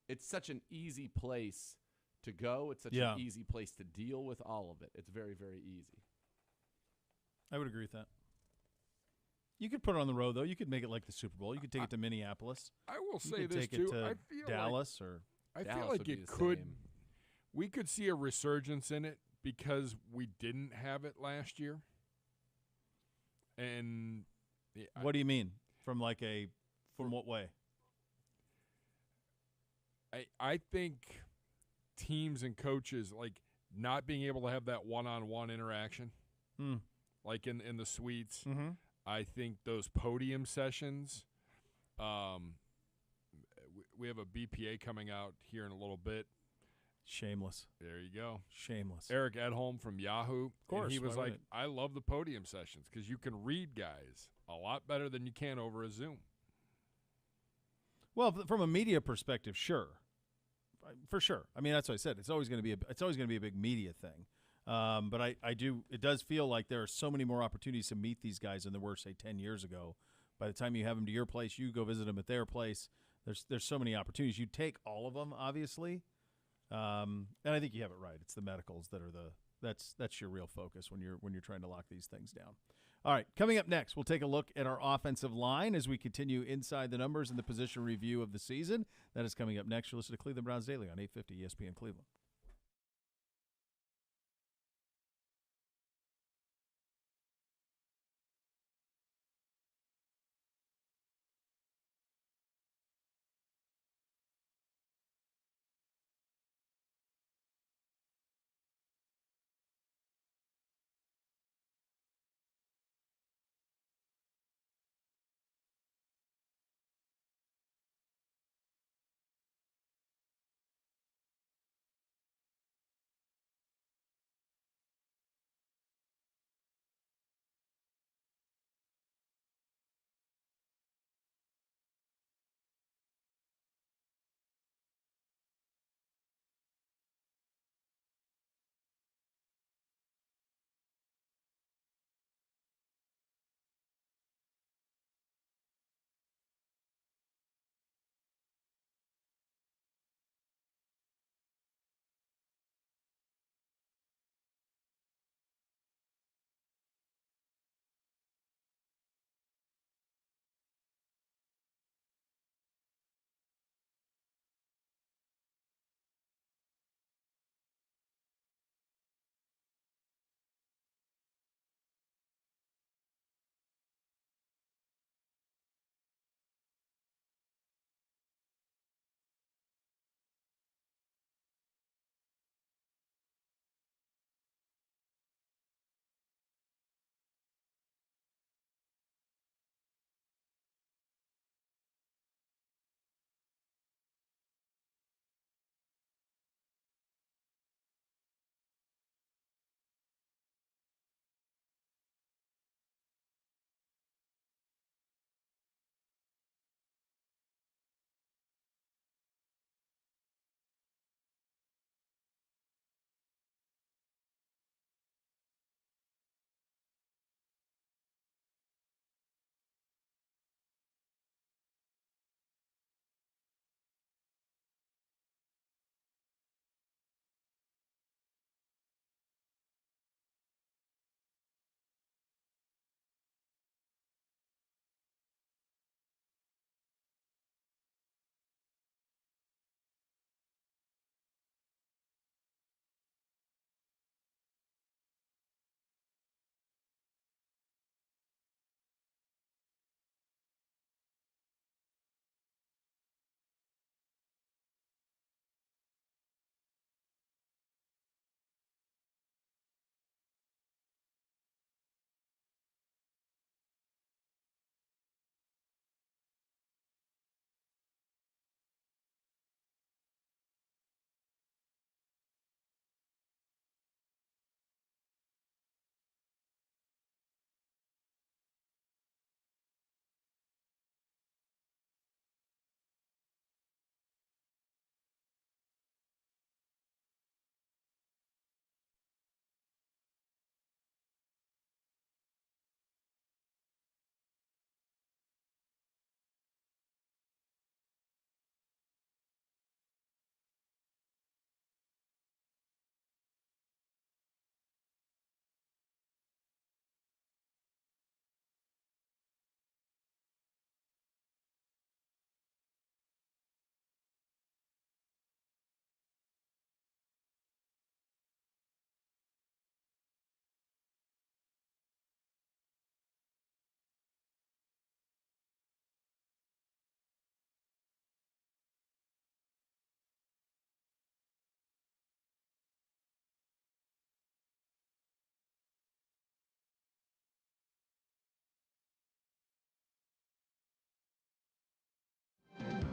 It's such an easy place to go. It's such an easy place to deal with all of it. It's very, very easy. I would agree with that. You could put it on the road, though. You could make it like the Super Bowl. You could take it to Minneapolis. I will you say could this, take too. It to I feel Dallas I Dallas feel like it could. Same. We could see a resurgence in it because we didn't have it last year. And what do you mean? From what way? I think teams and coaches, like, not being able to have that one-on-one interaction, like in the suites. Mm-hmm. I think those podium sessions, we have a BPA coming out here in a little bit. Shameless. There you go. Shameless. Eric Edholm from Yahoo. Of course. He was like, I love the podium sessions because you can read guys a lot better than you can over a Zoom. Well, from a media perspective, sure. For sure. I mean, that's what I said. It's always going to be a big media thing. But it does feel like there are so many more opportunities to meet these guys than there were, say, 10 years ago. By the time you have them to your place, you go visit them at their place. There's so many opportunities. You take all of them, obviously. And I think you have it right. It's the medicals that are that's your real focus when you're trying to lock these things down. All right, coming up next, we'll take a look at our offensive line as we continue inside the numbers and the position review of the season. That is coming up next. You'll listen to Cleveland Browns Daily on 850 ESPN Cleveland.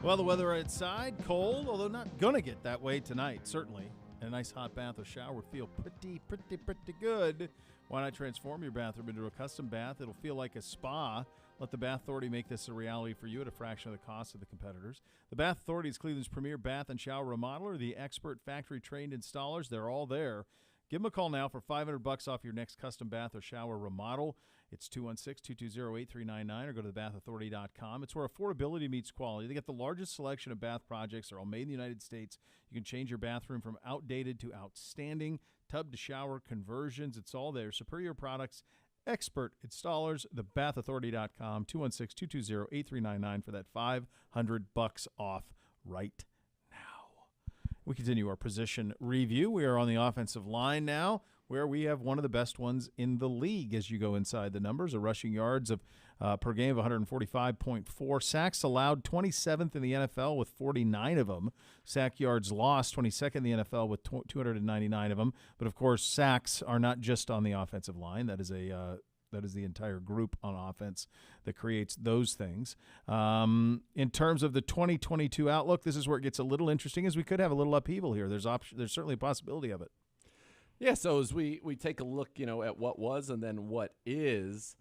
Well, the weather outside, cold, although not going to get that way tonight, certainly. And a nice hot bath or shower would feel pretty good. Why not transform your bathroom into a custom bath? It'll feel like a spa. Let the Bath Authority make this a reality for you at a fraction of the cost of the competitors. The Bath Authority is Cleveland's premier bath and shower remodeler. The expert factory-trained installers, they're all there. Give them a call now for $500 off your next custom bath or shower remodel. It's 216-220-8399 or go to thebathauthority.com. It's where affordability meets quality. They get the largest selection of bath projects. They're all made in the United States. You can change your bathroom from outdated to outstanding. Tub to shower conversions. It's all there. Superior products, expert installers, thebathauthority.com, 216-220-8399 for that $500 off right now. We continue our position review. We are on the offensive line now, where we have one of the best ones in the league as you go inside the numbers. A rushing yards of per game of 145.4. Sacks allowed, 27th in the NFL with 49 of them. Sack yards lost, 22nd in the NFL with 299 of them. But, of course, sacks are not just on the offensive line. That is the entire group on offense that creates those things. In terms of the 2022 outlook, this is where it gets a little interesting, as we could have a little upheaval here. There's certainly a possibility of it. Yeah, so as we take a look, at what was and then what is,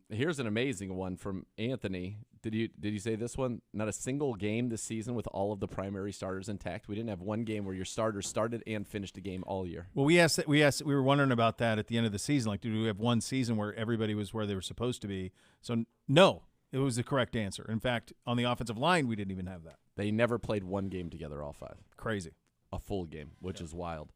here's an amazing one from Anthony. Did you say this one? Not a single game this season with all of the primary starters intact. We didn't have one game where your starters started and finished a game all year. Well, we were wondering about that at the end of the season. Like, do we have one season where everybody was where they were supposed to be? So no, it was the correct answer. In fact, on the offensive line, we didn't even have that. They never played one game together, all five. Crazy. A full game, which is wild.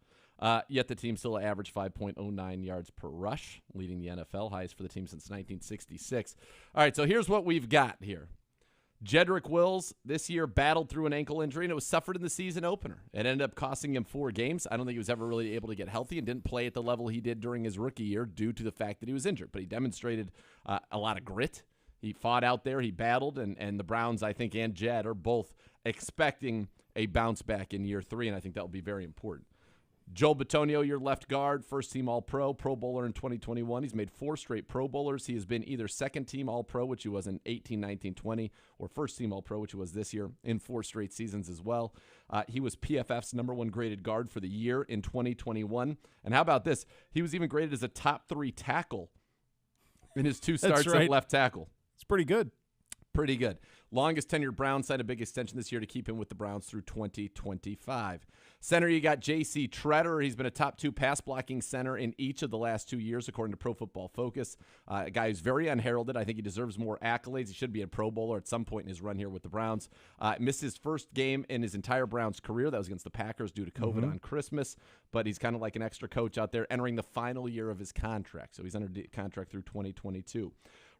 Yet the team still averaged 5.09 yards per rush, leading the NFL, highest for the team since 1966. All right, so here's what we've got here. Jedrick Wills this year battled through an ankle injury, and it was suffered in the season opener. It ended up costing him 4 games. I don't think he was ever really able to get healthy and didn't play at the level he did during his rookie year due to the fact that he was injured. But he demonstrated a lot of grit. He fought out there. He battled, and the Browns, I think, and Jed are both expecting a bounce back in year 3, and I think that will be very important. Joel Bitonio, your left guard, first-team All-Pro, Pro Bowler in 2021. He's made 4 straight Pro Bowlers. He has been either second-team All-Pro, which he was in 18, 19, 20, or first-team All-Pro, which he was this year, in 4 straight seasons as well. He was PFF's #1 graded guard for the year in 2021. And how about this? He was even graded as a top 3 tackle in his 2 starts at left tackle. It's pretty good. Pretty good. Longest tenured Browns signed a big extension this year to keep him with the Browns through 2025. Center, you got J.C. Treader. He's been a top 2 pass-blocking center in each of the last 2 years, according to Pro Football Focus. A guy who's very unheralded. I think he deserves more accolades. He should be a Pro Bowler at some point in his run here with the Browns. Missed his first game in his entire Browns career. That was against the Packers due to COVID on Christmas. But he's kind of like an extra coach out there, entering the final year of his contract. So he's under contract through 2022.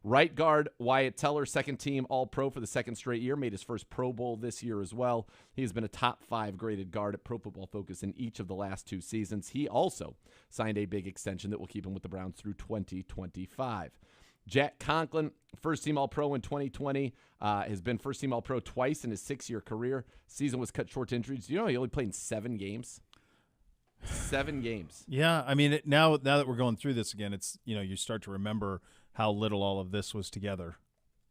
Right guard Wyatt Teller, second-team All-Pro for the second straight year, made his first Pro Bowl this year as well. He has been a top 5 graded guard at Pro Football Focus in each of the last 2 seasons. He also signed a big extension that will keep him with the Browns through 2025. Jack Conklin, first-team All-Pro in 2020, has been first-team All-Pro twice in his 6-year career. Season was cut short to injuries. Do you know he only played in 7 games? 7 games. Yeah, I mean, now that we're going through this again, it's you start to remember how little all of this was together,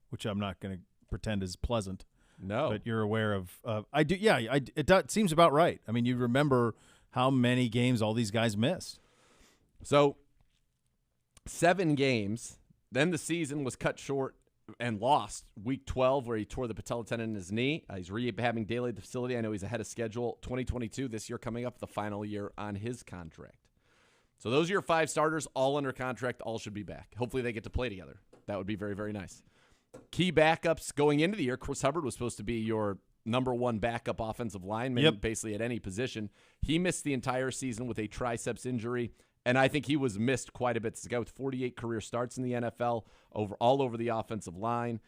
which I'm not going to pretend is pleasant. No, but you're aware of. I do. Yeah, it seems about right. I mean, you remember how many games all these guys missed. So 7 games. Then the season was cut short and lost week 12, where he tore the patella tendon in his knee. He's rehabbing daily at the facility. I know he's ahead of schedule. 2022, this year coming up, the final year on his contract. So those are your 5 starters, all under contract, all should be back. Hopefully they get to play together. That would be very, very nice. Key backups going into the year, Chris Hubbard was supposed to be your #1 backup offensive lineman, basically at any position. He missed the entire season with a triceps injury, and I think he was missed quite a bit. This guy with 48 career starts in the NFL, all over the offensive line.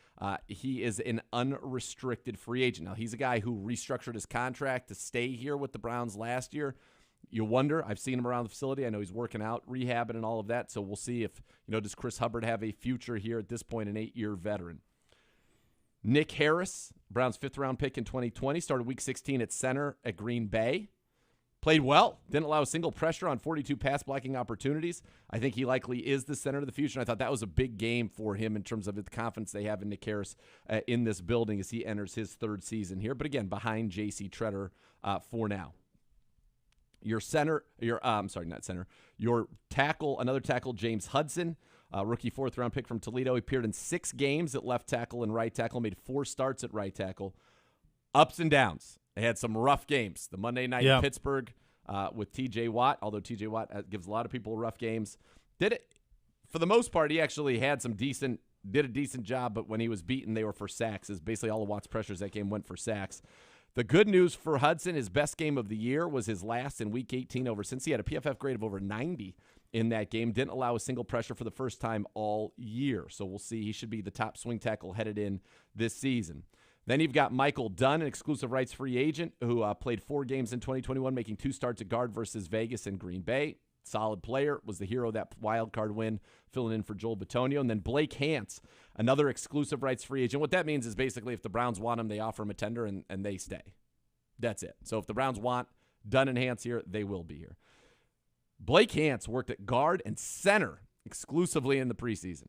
He is an unrestricted free agent. Now, he's a guy who restructured his contract to stay here with the Browns last year. You wonder, I've seen him around the facility. I know he's working out, rehabbing, and all of that. So we'll see if, does Chris Hubbard have a future here at this point, an 8-year veteran. Nick Harris, Browns 5th-round pick in 2020, started Week 16 at center at Green Bay. Played well. Didn't allow a single pressure on 42 pass blocking opportunities. I think he likely is the center of the future. And I thought that was a big game for him in terms of the confidence they have in Nick Harris in this building as he enters his third season here. But again, behind J.C. Tretter for now. Your tackle, another tackle, James Hudson, rookie 4th-round pick from Toledo. He appeared in 6 games at left tackle and right tackle, made 4 starts at right tackle. Ups and downs. They had some rough games. The Monday night in Pittsburgh with T.J. Watt, although T.J. Watt gives a lot of people rough games. Did it for the most part. He actually had did a decent job, but when he was beaten, they were for sacks. Is basically all of Watt's pressures that game went for sacks. The good news for Hudson, his best game of the year was his last in Week 18 over Cincy. He had a PFF grade of over 90 in that game. Didn't allow a single pressure for the first time all year. So we'll see. He should be the top swing tackle headed in this season. Then you've got Michael Dunn, an exclusive rights free agent who played 4 games in 2021, making 2 starts at guard versus Vegas and Green Bay. Solid player, was the hero of that wild card win, filling in for Joel Bitonio. And then Blake Hance, another exclusive rights free agent. What that means is basically if the Browns want him, they offer him a tender and they stay. That's it. So if the Browns want Dunn and Hance here, they will be here. Blake Hance worked at guard and center exclusively in the preseason.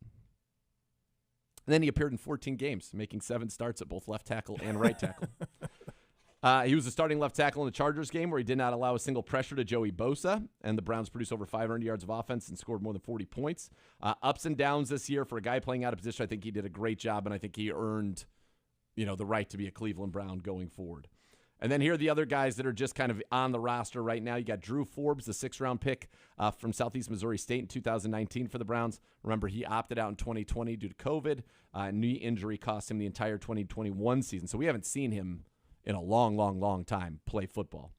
And then he appeared in 14 games, making 7 starts at both left tackle and right tackle. He was a starting left tackle in the Chargers game where he did not allow a single pressure to Joey Bosa, and the Browns produced over 500 yards of offense and scored more than 40 points. Ups and downs this year for a guy playing out of position. I think he did a great job, and I think he earned, the right to be a Cleveland Brown going forward. And then here are the other guys that are just kind of on the roster right now. You got Drew Forbes, the 6th-round pick from Southeast Missouri State in 2019 for the Browns. Remember, he opted out in 2020 due to COVID. Knee injury cost him the entire 2021 season. So we haven't seen him in a long, long, long time play football.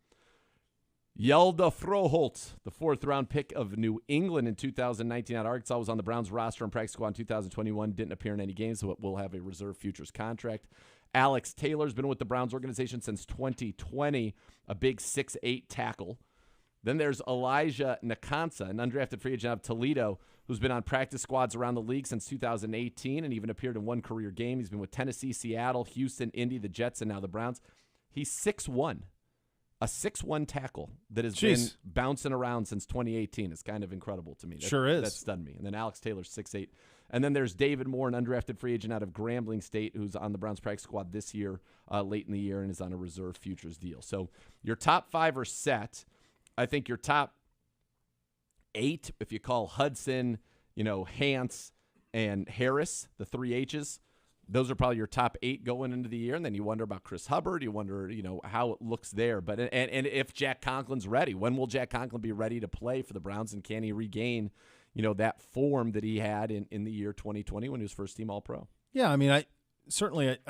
Yelda Froholt, the 4th-round pick of New England in 2019 out of Arkansas, was on the Browns roster and practice squad in 2021. Didn't appear in any games, so will have a reserve futures contract. Alex Taylor's been with the Browns organization since 2020, a big 6'8" tackle. Then there's Elijah Nakansa, an undrafted free agent out of Toledo, who's been on practice squads around the league since 2018 and even appeared in 1 career game. He's been with Tennessee, Seattle, Houston, Indy, the Jets, and now the Browns. He's 6'1", a 6'1" tackle that has been bouncing around since 2018. It's kind of incredible to me. Sure is. That stunned me. And then Alex Taylor's 6'8". And then there's David Moore, an undrafted free agent out of Grambling State, who's on the Browns practice squad this year, late in the year, and is on a reserve futures deal. So your top 5 are set. I think your top 8, if you call Hudson, Hance, and Harris, the 3 H's, those are probably your top 8 going into the year. And then you wonder about Chris Hubbard. You wonder, how it looks there. But and if Jack Conklin's ready, when will Jack Conklin be ready to play for the Browns, and can he regain that form that he had in the year 2020 when he was first-team All-Pro? Yeah, I mean, I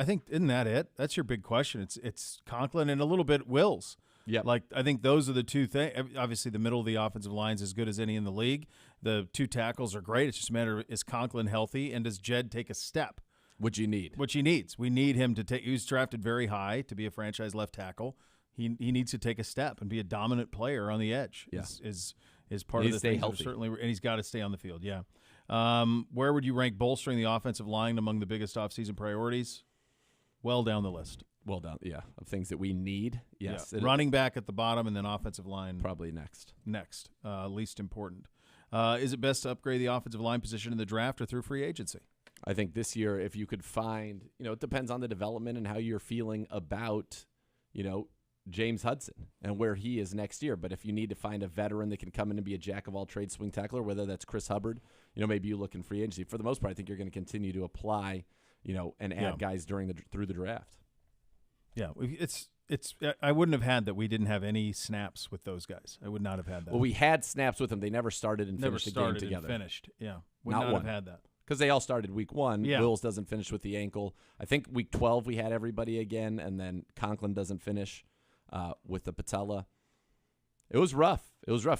think, isn't that it? That's your big question. It's Conklin and a little bit Wills. Yeah. I think those are the 2 things. Obviously, the middle of the offensive line is as good as any in the league. The 2 tackles are great. It's just a matter of, is Conklin healthy, and does Jed take a step? Which he needs. We need him to take – he was drafted very high to be a franchise left tackle. He needs to take a step and be a dominant player on the edge. Yeah. Is part of the thing. Certainly, and he's got to stay on the field. Yeah. Where would you rank bolstering the offensive line among the biggest offseason priorities? Well down the list. Well down, yeah, of things that we need. Yes, yeah. Running back at the bottom, and then offensive line probably next. Least important. Is it best to upgrade the offensive line position in the draft or through free agency? I think this year, if you could find, it depends on the development and how you're feeling about, James Hudson and where he is next year. But if you need to find a veteran that can come in and be a jack-of-all-trades swing tackler, whether that's Chris Hubbard, maybe you look in free agency. For the most part, I think you're going to continue to apply, and add guys through the draft. Yeah, it's. I wouldn't have had that. We didn't have any snaps with those guys. I would not have had that. Well, we had snaps with them. They never started and finished the game together. Finished. Yeah, would not have had that. Because they all started week 1. Yeah. Wills doesn't finish with the ankle. I think week 12 we had everybody again, and then Conklin doesn't finish with the patella. It was rough.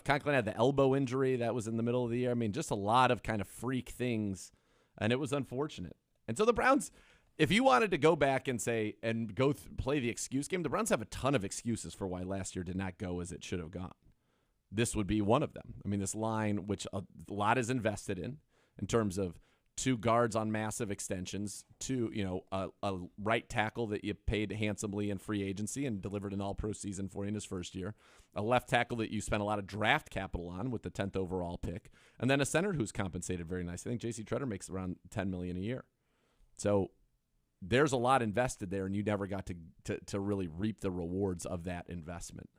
Conklin had the elbow injury. That was in the middle of the year. I mean, just a lot of kind of freak things, and it was unfortunate. And so the Browns, if you wanted to go back and say and go play the excuse game, the Browns have a ton of excuses for why last year did not go as it should have gone. This would be one of them. I mean, this line, which a lot is invested in terms of 2 guards on massive extensions, 2, a right tackle that you paid handsomely in free agency and delivered an all-pro season for you in his first year, a left tackle that you spent a lot of draft capital on with the 10th overall pick, and then a center who's compensated very nicely. I think J.C. Treader makes around $10 million a year. So there's a lot invested there, and you never got to really reap the rewards of that investment.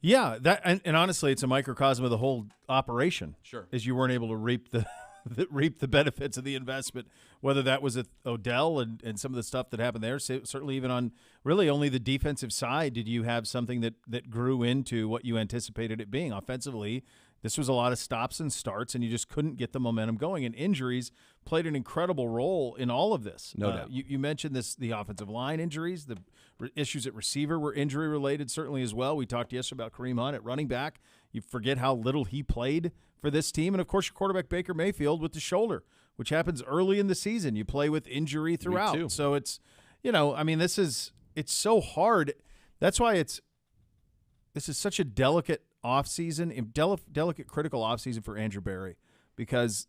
Yeah, and honestly, it's a microcosm of the whole operation. Sure, is you weren't able to reap the benefits of the investment, whether that was at Odell and some of the stuff that happened there. Certainly, even on really only the defensive side, did you have something that grew into what you anticipated it being offensively. This was a lot of stops and starts, and you just couldn't get the momentum going. And injuries played an incredible role in all of this. No doubt. You mentioned the offensive line injuries, the issues at receiver were injury-related certainly as well. We talked yesterday about Kareem Hunt at running back. You forget how little he played for this team. And, of course, your quarterback Baker Mayfield with the shoulder, which happens early in the season. You play with injury throughout. So it's, it's so hard. That's why this is such a delicate offseason, delicate, critical offseason for Andrew Berry, because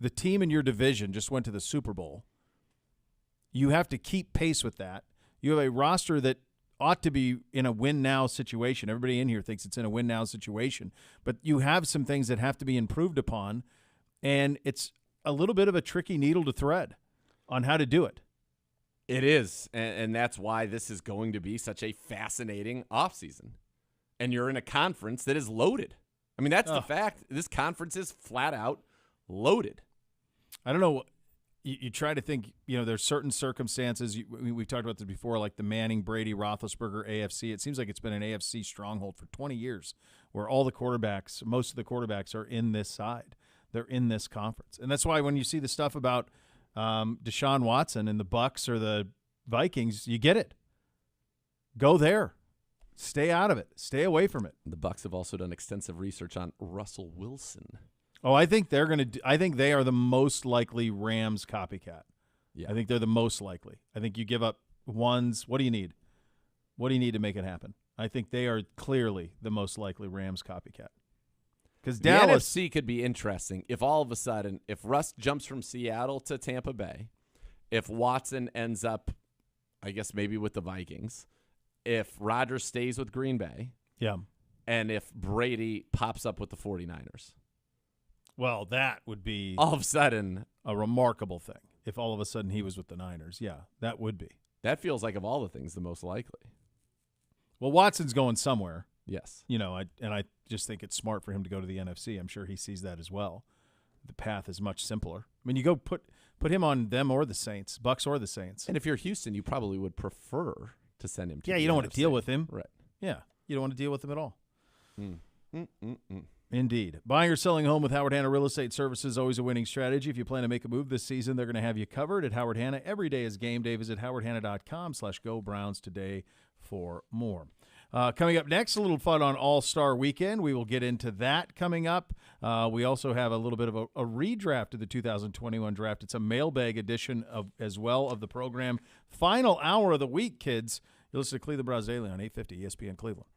the team in your division just went to the Super Bowl. You have to keep pace with that. You have a roster that ought to be in a win-now situation. Everybody in here thinks it's in a win-now situation, but you have some things that have to be improved upon, and it's a little bit of a tricky needle to thread on how to do it. It is, and that's why this is going to be such a fascinating offseason. And you're in a conference that is loaded. I mean, that's the fact. This conference is flat out loaded. I don't know. You try to think, there's certain circumstances. We've talked about this before, like the Manning, Brady, Roethlisberger AFC. It seems like it's been an AFC stronghold for 20 years where most of the quarterbacks are in this side. They're in this conference. And that's why when you see the stuff about Deshaun Watson and the Bucs or the Vikings, you get it. Go there. Stay out of it. Stay away from it. The Bucs have also done extensive research on Russell Wilson. Oh, I think I think they are the most likely Rams copycat. Yeah. I think they're the most likely. I think you give up ones. What do you need? What do you need to make it happen? I think they are clearly the most likely Rams copycat. Because Dallas, the NFC could be interesting if all of a sudden, if Russ jumps from Seattle to Tampa Bay, if Watson ends up, I guess maybe with the Vikings, if Rodgers stays with Green Bay, and if Brady pops up with the 49ers. Well, that would be all of a sudden a remarkable thing. If all of a sudden he was with the Niners, that would be. That feels like of all the things the most likely. Well, Watson's going somewhere. Yes. I just think it's smart for him to go to the NFC. I'm sure he sees that as well. The path is much simpler. I mean, you go put him on them or the Saints, Bucs or the Saints. And if you're Houston, you probably would prefer to send him to the you don't NFC. want to deal with him. Right. Yeah, you don't want to deal with him at all. Indeed. Buying or selling a home with Howard Hanna Real Estate Services is always a winning strategy. If you plan to make a move this season, they're going to have you covered at Howard Hanna. Every day is game day. Visit howardhanna.com/GoBrowns today for more. Coming up next, a little fun on All-Star Weekend. We will get into that coming up. We also have a little bit of a redraft of the 2021 draft. It's a mailbag edition of the program. Final hour of the week, kids. You listen to Cleveland Browns Daily on 850 ESPN Cleveland.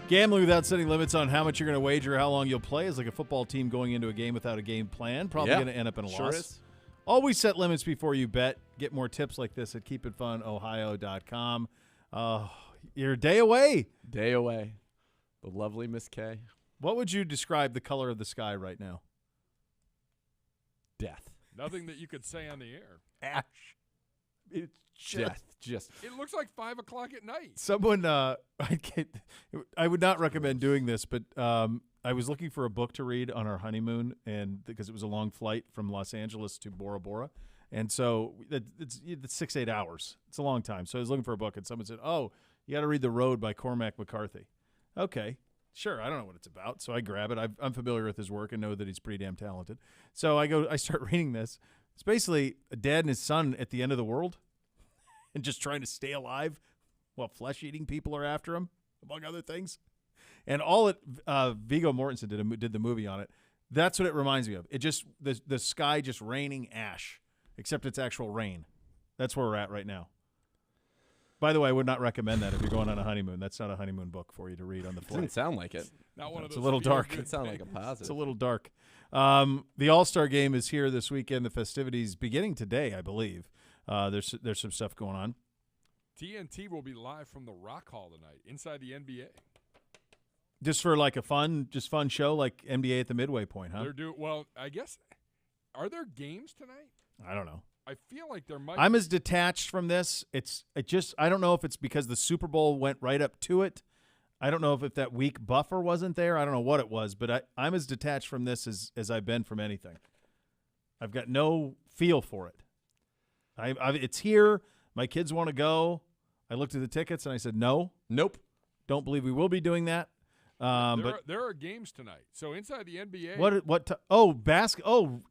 Gambling without setting limits on how much you're going to wager or how long you'll play is like a football team going into a game without a game plan. Probably going to end up in a loss. Is. Always set limits before you bet. Get more tips like this at keepitfunohio.com. You're a day away. Day away. The lovely Miss K. What would you describe the color of the sky right now? Death. Nothing that you could say on the air. Ash. It's Just. It looks like 5 o'clock at night. Someone, I would not recommend doing this, but I was looking for a book to read on our honeymoon, and because it was a long flight from Los Angeles to Bora Bora, and so it's 6-8 hours. It's a long time. So I was looking for a book, and someone said, "Oh, you got to read The Road by Cormac McCarthy." Okay, sure. I don't know what it's about, so I grab it. I'm familiar with his work and know that he's pretty damn talented. So I start reading this. It's basically a dad and his son at the end of the world, and just trying to stay alive while flesh-eating people are after him, among other things. And all it Viggo Mortensen did the movie on it. That's what it reminds me of. It just the sky just raining ash, except it's actual rain. That's where we're at right now. By the way, I would not recommend that if you're going on a honeymoon. That's not a honeymoon book for you to read on the flight. Doesn't sound like it. Not one of It's those a little dark. It sounds like a positive. It's a little dark. The All-Star Game is here this weekend. The festivities beginning today, I believe. There's some stuff going on. TNT will be live from the Rock Hall tonight, inside the NBA. Just for like a fun show, like NBA at the midway point, huh? Well, I guess. Are there games tonight? I don't know. I feel like there might. I'm as detached from this. I don't know if it's because the Super Bowl went right up to it. I don't know if that week buffer wasn't there. I don't know what it was, but I'm as detached from this as I've been from anything. I've got no feel for it. It's here. My kids want to go. I looked at the tickets and I said, no. Nope. Don't believe we will be doing that. There are games tonight. So inside the NBA.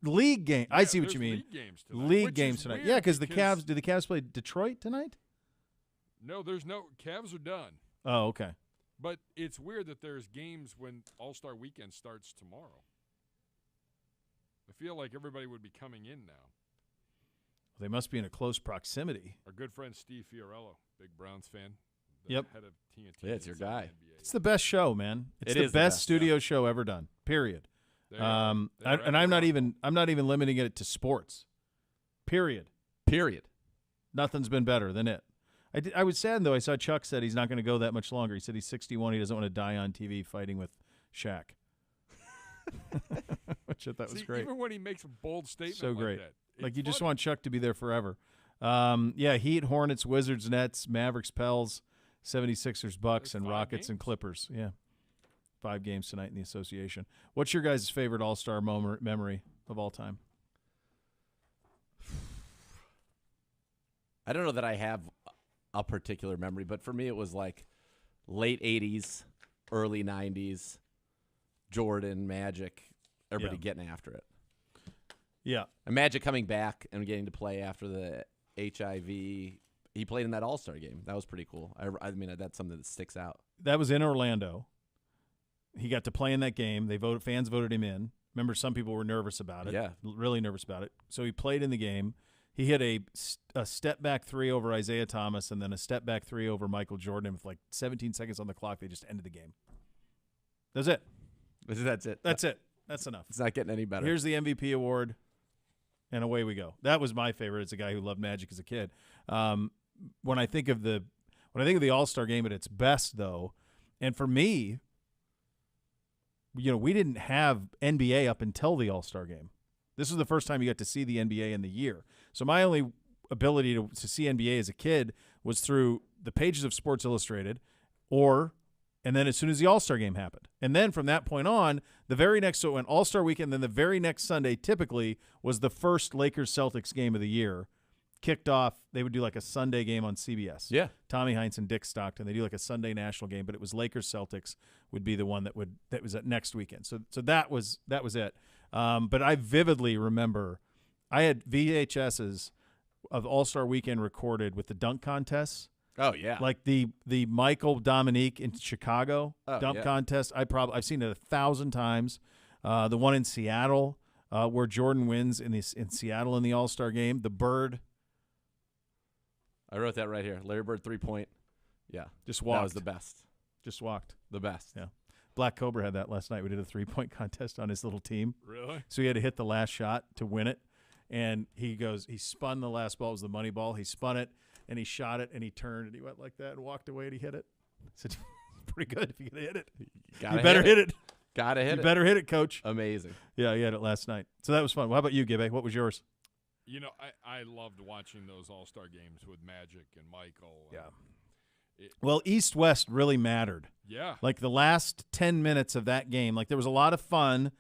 League game. Yeah, I see what you mean. League games tonight. Yeah, because the Cavs. Do the Cavs play Detroit tonight? No, there's no. Cavs are done. Oh, okay. But it's weird that there's games when All-Star Weekend starts tomorrow. I feel like everybody would be coming in now. They must be in a close proximity. Our good friend Steve Fiorello, big Browns fan. Yep. Head of TNT. Yeah, it's your guy. It's the best show, man. It's the best studio show ever done. Period. I'm not even limiting it to sports. Period. Nothing's been better than it. I was sad though. I saw Chuck said he's not going to go that much longer. He said he's 61. He doesn't want to die on TV fighting with Shaq. Which I thought was great. Even when he makes a bold statement so great. like that. Like you just want Chuck to be there forever. Heat, Hornets, Wizards, Nets, Mavericks, Pels, 76ers, Bucks, and Rockets and Clippers. Yeah. 5 games tonight in the association. What's your guys' favorite All-Star memory of all time? I don't know that I have a particular memory, but for me it was like late 80s, early 90s, Jordan, Magic, everybody getting after it. Yeah. And Magic coming back and getting to play after the HIV. He played in that All-Star game. That was pretty cool. I mean, that's something that sticks out. That was in Orlando. He got to play in that game. Fans voted him in. Remember, some people were nervous about it. Yeah. Really nervous about it. So he played in the game. He hit a step-back 3 over Isaiah Thomas and then a step-back 3 over Michael Jordan with like 17 seconds on the clock. They just ended the game. That's it. That's it. That's it. That's enough. It's not getting any better. Here's the MVP award, and away we go. That was my favorite as a guy who loved Magic as a kid. When I think of the All-Star game at its best, though, and for me, we didn't have NBA up until the All-Star game. This was the first time you got to see the NBA in the year. So my only ability to see NBA as a kid was through the pages of Sports Illustrated and then as soon as the All-Star game happened. And then from that point on, so it went All-Star weekend, then the very next Sunday typically was the first Lakers-Celtics game of the year. Kicked off, they would do like a Sunday game on CBS. Yeah. Tommy Heinz and Dick Stockton. They do like a Sunday national game, but it was Lakers-Celtics would be the one that was at next weekend. So that was it. But I vividly remember I had VHSs of All-Star Weekend recorded with the dunk contests. Oh yeah, like the Michael Dominique in Chicago dunk contest. I've seen it 1,000 times. The one in Seattle where Jordan wins in Seattle in the All-Star game. The Bird. I wrote that right here. Larry Bird 3-point. Yeah, just walked. That was the best. Just walked. The best. Yeah. Black Cobra had that last night. We did a 3-point contest on his little team. Really? So he had to hit the last shot to win it. And he spun the last ball. It was the money ball. He spun it, and he shot it, and he turned, and he went like that and walked away, and he hit it. I said, pretty good if you're going to hit it. You better hit it. Gotta hit it. You better hit it, Coach. Amazing. Yeah, he had it last night. So that was fun. Well, how about you, Gibby? What was yours? You know, I loved watching those All-Star games with Magic and Michael. Well, East-West really mattered. Yeah. Like the last 10 minutes of that game, like there was a lot of fun.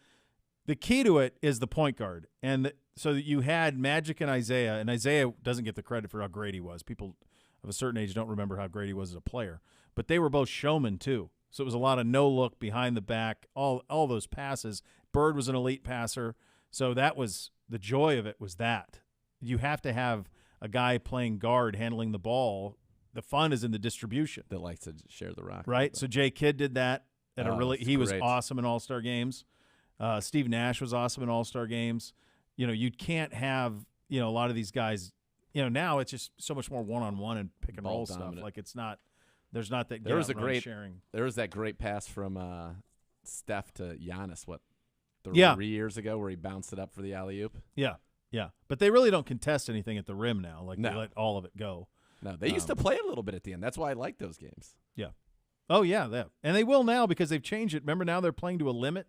The key to it is the point guard. And so you had Magic and Isaiah doesn't get the credit for how great he was. People of a certain age don't remember how great he was as a player. But they were both showmen, too. So it was a lot of no-look, behind the back, all those passes. Bird was an elite passer. So that was the joy of it was that. You have to have a guy playing guard handling the ball. The fun is in the distribution. That likes to share the rock. Right? So Jay Kidd did that. He was awesome in All-Star games. Steve Nash was awesome in All-Star games. You know, you can't have, a lot of these guys, now it's just so much more one-on-one and pick and roll stuff. Like it's not – there's not that sharing. There was that great pass from Steph to Giannis, 3 years ago where he bounced it up for the alley-oop? Yeah, yeah. But they really don't contest anything at the rim now. Like they let all of it go. No, they used to play a little bit at the end. That's why I like those games. Yeah. Oh, yeah. And they will now because they've changed it. Remember now they're playing to a limit?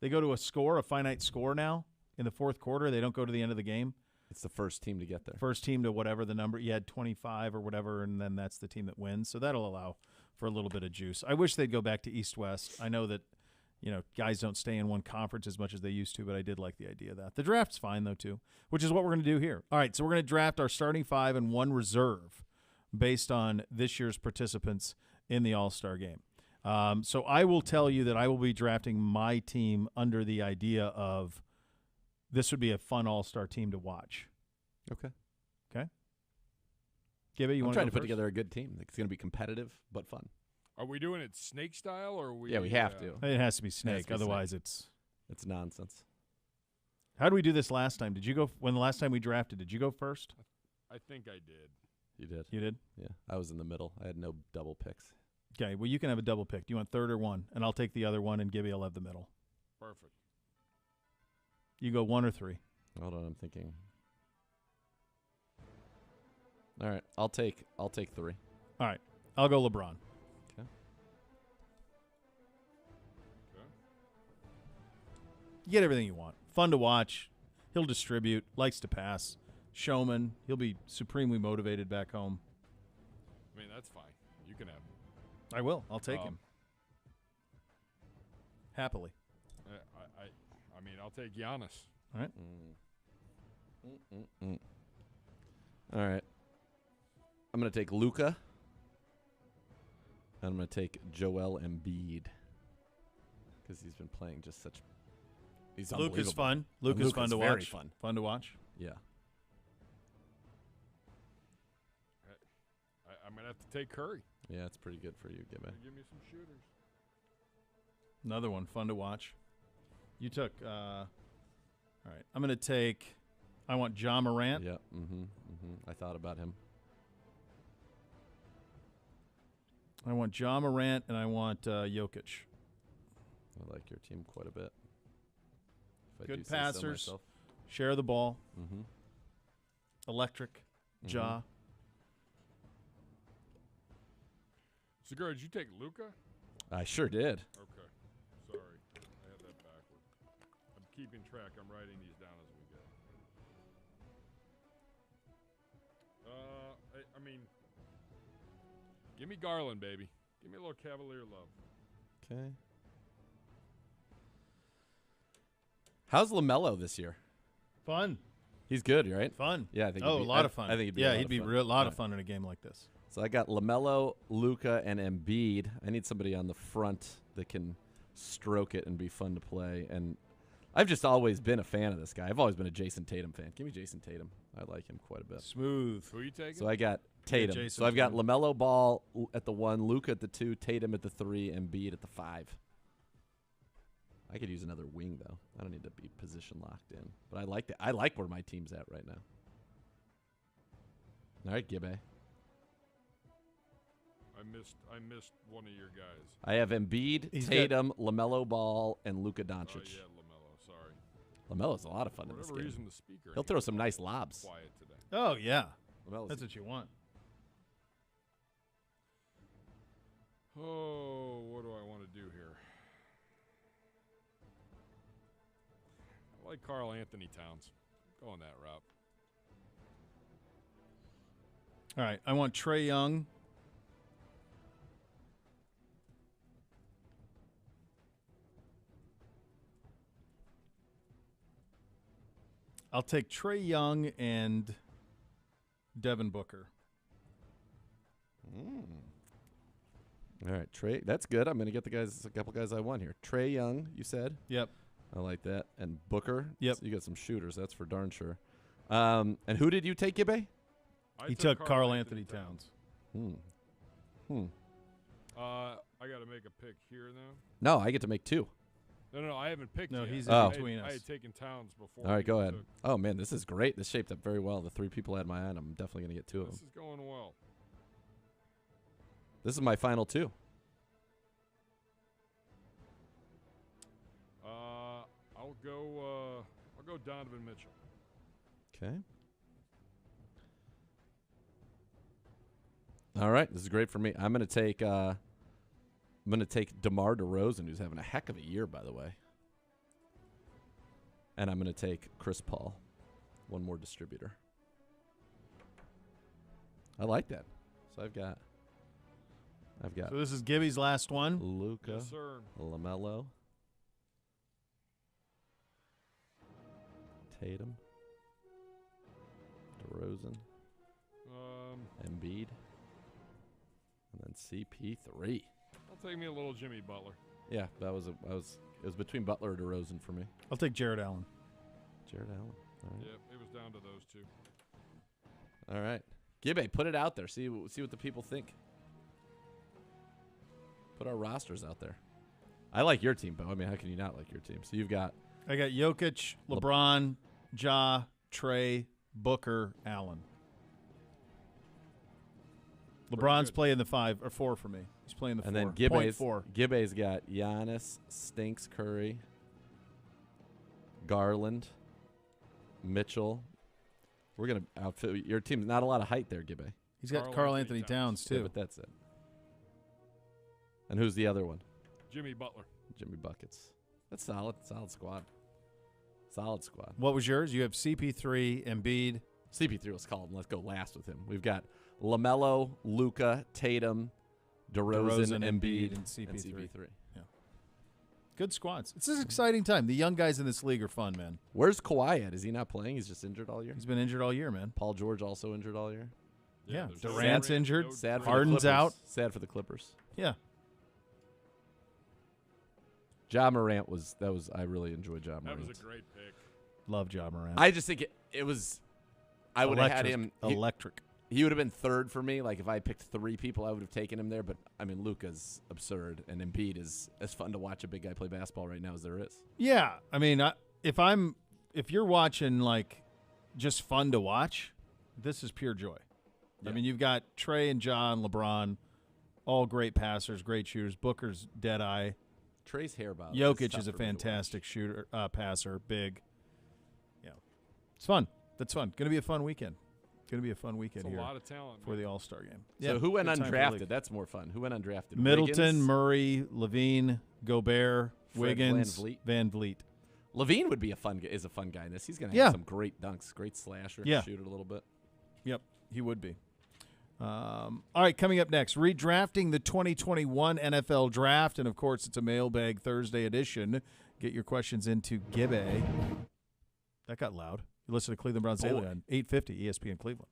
They go to a finite score now in the fourth quarter. They don't go to the end of the game. It's the first team to get there. First team to whatever the number. You had 25 or whatever, and then that's the team that wins. So that'll allow for a little bit of juice. I wish they'd go back to East-West. I know that, guys don't stay in one conference as much as they used to, but I did like the idea of that. The draft's fine, though, too, which is what we're going to do here. All right, so we're going to draft our starting 5 and 1 reserve based on this year's participants in the All-Star game. So I will tell you that I will be drafting my team under the idea of this would be a fun All-Star team to watch. Okay. Gibby, I'm trying to put together a good team. It's going to be competitive but fun. Are we doing it snake style or are we? Yeah, we have to. It has to be snake. Otherwise, it's nonsense. How did we do this last time? Did you go when the last time we drafted? Did you go first? I think I did. You did. You did? Yeah. I was in the middle. I had no double picks. Okay. Well, you can have a double pick. Do you want third or 1? And I'll take the other one, and Gibby will have the middle. Perfect. You go 1 or 3. Hold on, I'm thinking. All right, I'll take 3. All right, I'll go LeBron. Okay. You get everything you want. Fun to watch. He'll distribute. Likes to pass. Showman. He'll be supremely motivated back home. I mean, that's fine. You can have him. I will. I'll take him. Happily. I mean, I'll take Giannis. All right. All right. I'm going to take Luka. And I'm going to take Joel Embiid. Because he's been playing just such... He's unbelievable. Luka's fun. Luka's fun to watch. Very fun. Fun to watch. Yeah. I'm going to have to take Curry. Yeah, it's pretty good for you, Gibby. Give me some shooters. Another one. Fun to watch. You took... all right. I'm going to take... I want Ja Morant. Yeah. I thought about him. I want Ja Morant, and I want Jokic. I like your team quite a bit. Good passers. Share the ball. Electric. Ja. Segura, did you take Luka? I sure did. Okay. Sorry. I had that backward. I'm keeping track. I'm writing these down as we go. I mean, give me Garland, baby. Give me a little Cavalier love. Okay. How's LaMelo this year? Fun. He's good, right? Fun. Yeah, I think. A lot of fun. I think he'd be he'd be a lot of fun in a game like this. So I got LaMelo, Luka, and Embiid. I need somebody on the front that can stroke it and be fun to play. And I've just always been a fan of this guy. I've always been a Jason Tatum fan. Give me Jason Tatum. I like him quite a bit. Smooth. Who are you taking? So I got Tatum. Jason So I've got Tatum. LaMelo Ball at the 1, Luka at the 2, Tatum at the 3, Embiid at the 5. I could use another wing, though. I don't need to be position locked in. But I like that. I like where my team's at right now. All right, Gibby. I missed one of your guys. I have Embiid, Tatum, LaMelo Ball, and Luka Doncic. Oh yeah, LaMelo. Sorry. LaMelo's a lot of fun For in this whatever game. reason, the speaker. He'll throw some nice lobs. Quiet today. Oh yeah, LaMelo's that's what you want. Oh, what do I want to do here? I like Karl Anthony Towns. Go on that route. All right, I want Trae Young. I'll take Trae Young and Devin Booker. All right, Trae. That's good. I'm going to get a couple guys I want here. Trae Young, you said? Yep. I like that. And Booker. Yep. So you got some shooters. That's for darn sure. And who did you take, Gibbe? He took Karl Anthony Towns. I got to make a pick here now. No, I get to make two. No, I haven't picked No, yet. he's in between us. I had taken Towns before. All right, go ahead. took- Oh, man, this is great. This shaped up very well. The three people I had my eye on, I'm definitely going to get two of This them. is going well. This is my final two. I'll go Donovan Mitchell. Okay. All right, this is great for me. I'm going to take DeMar DeRozan, who's having a heck of a year, by the way. And I'm going to take Chris Paul, one more distributor. I like that. So I've got So this is Gibby's last one. Luka, Yes, sir. LaMelo, Tatum, DeRozan, Embiid, and then CP3. I'll take me a little Jimmy Butler. Yeah, it was between Butler or DeRozan for me. I'll take Jared Allen. Jared Allen. All right. Yep, it was down to those two. All right. Gibbe, put it out there. See what the people think. Put our rosters out there. I like your team, Beau. I mean, how can you not like your team? So you've got I got Jokic, LeBron, Ja, Trey, Booker, Allen. LeBron's playing the 5 or 4 for me. He's playing the 4. and then Gibbe's got Giannis, Stinks, Curry, Garland, Mitchell. We're gonna outfit your team. Not a lot of height there, Gibbe. He's got Karl Anthony Towns too. Yeah, but that's it. And who's the other one? Jimmy Butler. Jimmy Buckets. That's solid. Solid squad. Solid squad. What was yours? You have CP3, Embiid. CP3 was called, and let's go last with him. We've got LaMelo, Luka, Tatum, DeRozan, Embiid, and CP3. Yeah. Good squads. It's an exciting time. The young guys in this league are fun, man. Where's Kawhi at? Is he not playing? He's just injured all year? He's been injured all year, man. Paul George also injured all year? Yeah. there's Durant's injured. Sad for Harden's the Clippers. out. Sad for the Clippers. Yeah. Ja Morant I really enjoyed Ja That Morant. was a great pick. Love Ja Morant. I just think it was I would have had him electric. He would have been third for me. Like if I picked 3 people, I would have taken him there. But I mean, Luka's absurd, and Embiid is as fun to watch a big guy play basketball right now as there is. Yeah, I mean, if you're watching like just fun to watch, this is pure joy. Yeah. I mean, you've got Trey and John, LeBron, all great passers, great shooters. Booker's dead eye. Trey's hair bob. Jokic is a fantastic shooter, passer, big. Yeah, it's fun. That's fun. Going to be a fun weekend. Going to be a fun weekend It's here a lot of talent for the All-Star game. So who went good time for the undrafted? league. That's more fun. Who went undrafted? Middleton, Wiggins? Murray, Levine, Gobert, Fred Wiggins, VanVleet. Van Vliet. Levine would be a fun guy in this. He's going to Yeah. have some great dunks, great slasher, Yeah. shoot it a little bit. Yep, he would be. All right, coming up next, redrafting the 2021 NFL Draft, and of course, it's a Mailbag Thursday edition. Get your questions into Gibbe. That got loud. You listen to Cleveland Browns Daily on 850 ESPN Cleveland.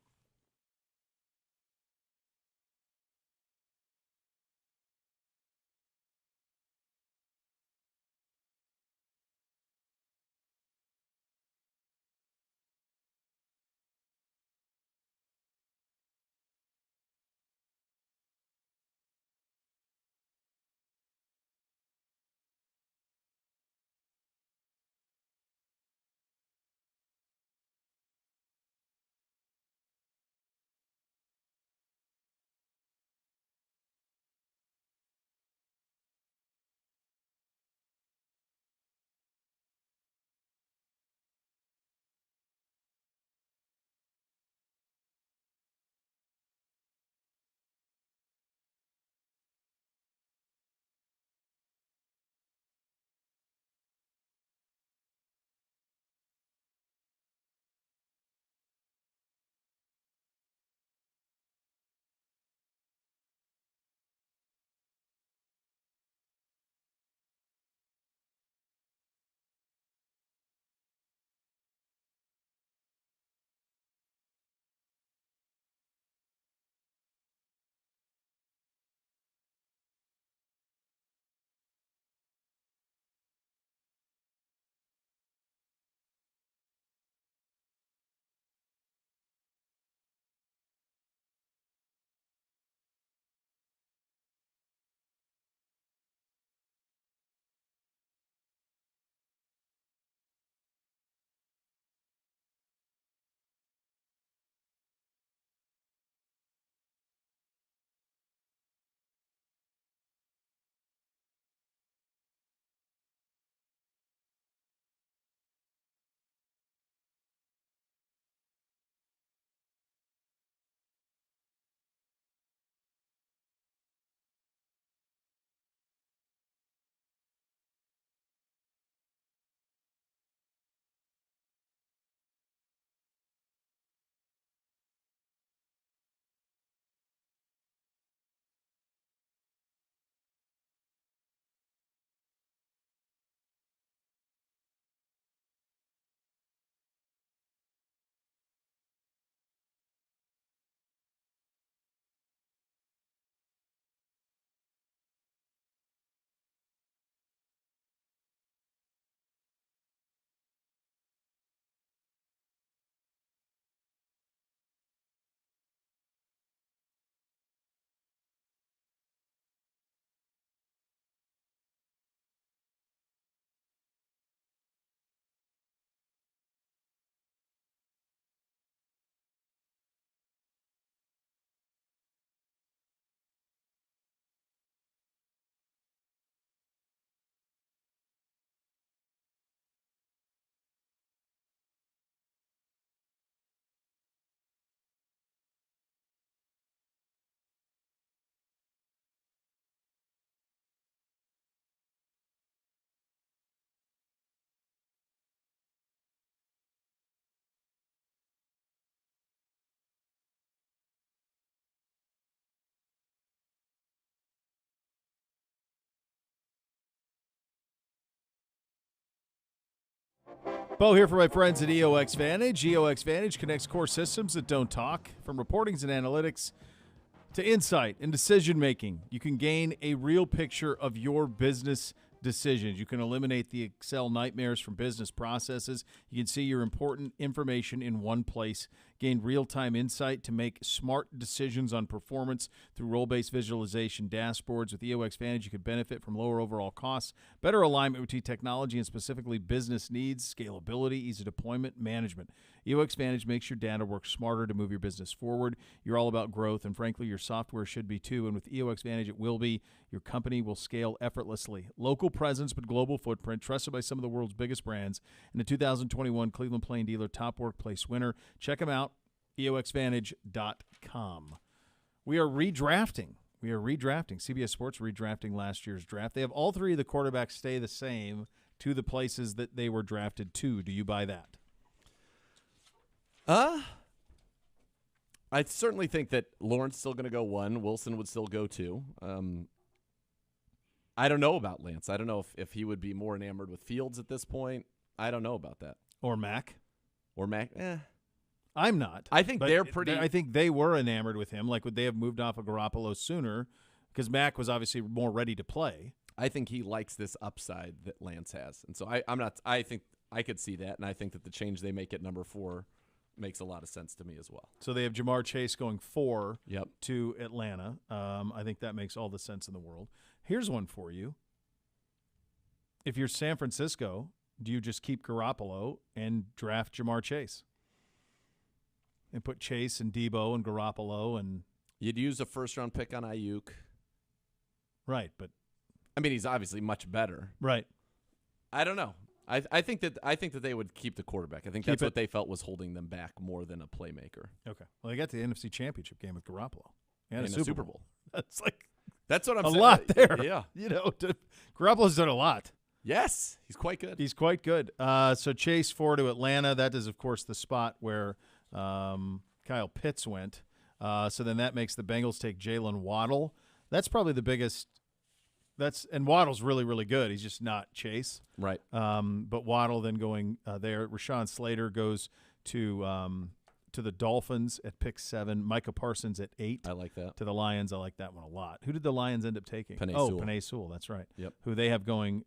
Beau here for my friends at EOX Vantage. EOX Vantage connects core systems that don't talk. From reportings and analytics to insight and decision-making, you can gain a real picture of your business decisions. You can eliminate the Excel nightmares from business processes. You can see your important information in one place. Gain real-time insight to make smart decisions on performance through role-based visualization dashboards. With EOX Vantage, you can benefit from lower overall costs, better alignment between technology and specifically business needs, scalability, easy deployment, management. EOX Vantage makes your data work smarter to move your business forward. You're all about growth, and frankly, your software should be too. And with EOX Vantage, it will be. Your company will scale effortlessly. Local presence but global footprint, trusted by some of the world's biggest brands, and the 2021 Cleveland Plain Dealer Top Workplace winner. Check them out, EOXVantage.com. We are redrafting. CBS Sports redrafting last year's draft. They have all three of the quarterbacks stay the same to the places that they were drafted to. Do you buy that? I certainly think that Lawrence still going to go 1. Wilson would still go 2. I don't know about Lance. I don't know if he would be more enamored with Fields at this point. I don't know about that. Or Mac. I'm not. I think they're pretty. I think they were enamored with him. Like, would they have moved off of Garoppolo sooner? Because Mac was obviously more ready to play. I think he likes this upside that Lance has, and so I'm not. I think I could see that, and I think that the change they make at number 4 makes a lot of sense to me as well. So they have Jamar Chase going 4 Yep. to Atlanta. I think that makes all the sense in the world. Here's one for you. If you're San Francisco, do you just keep Garoppolo and draft Jamar Chase? And put Chase and Debo and Garoppolo and You'd use a first-round pick on Ayuk. Right, but I mean, he's obviously much better. Right. I don't know. I think that they would keep the quarterback. I think that's what they felt was holding them back more than a playmaker. Okay. Well, they got the NFC Championship game with Garoppolo and a Super Bowl. That's like that's what I'm a saying. lot there. Yeah. You know, Garoppolo's done a lot. Yes, he's quite good. He's quite good. So Chase 4 to Atlanta. That is, of course, the spot where Kyle Pitts went. So then that makes the Bengals take Jalen Waddle. That's probably the biggest. And Waddle's really, really good. He's just not Chase. Right. But Waddle then going there. Rashawn Slater goes to the Dolphins at pick 7. Micah Parsons at 8. I like that. To the Lions. I like that one a lot. Who did the Lions end up taking? Penei Sewell. That's right. Yep. Who they have going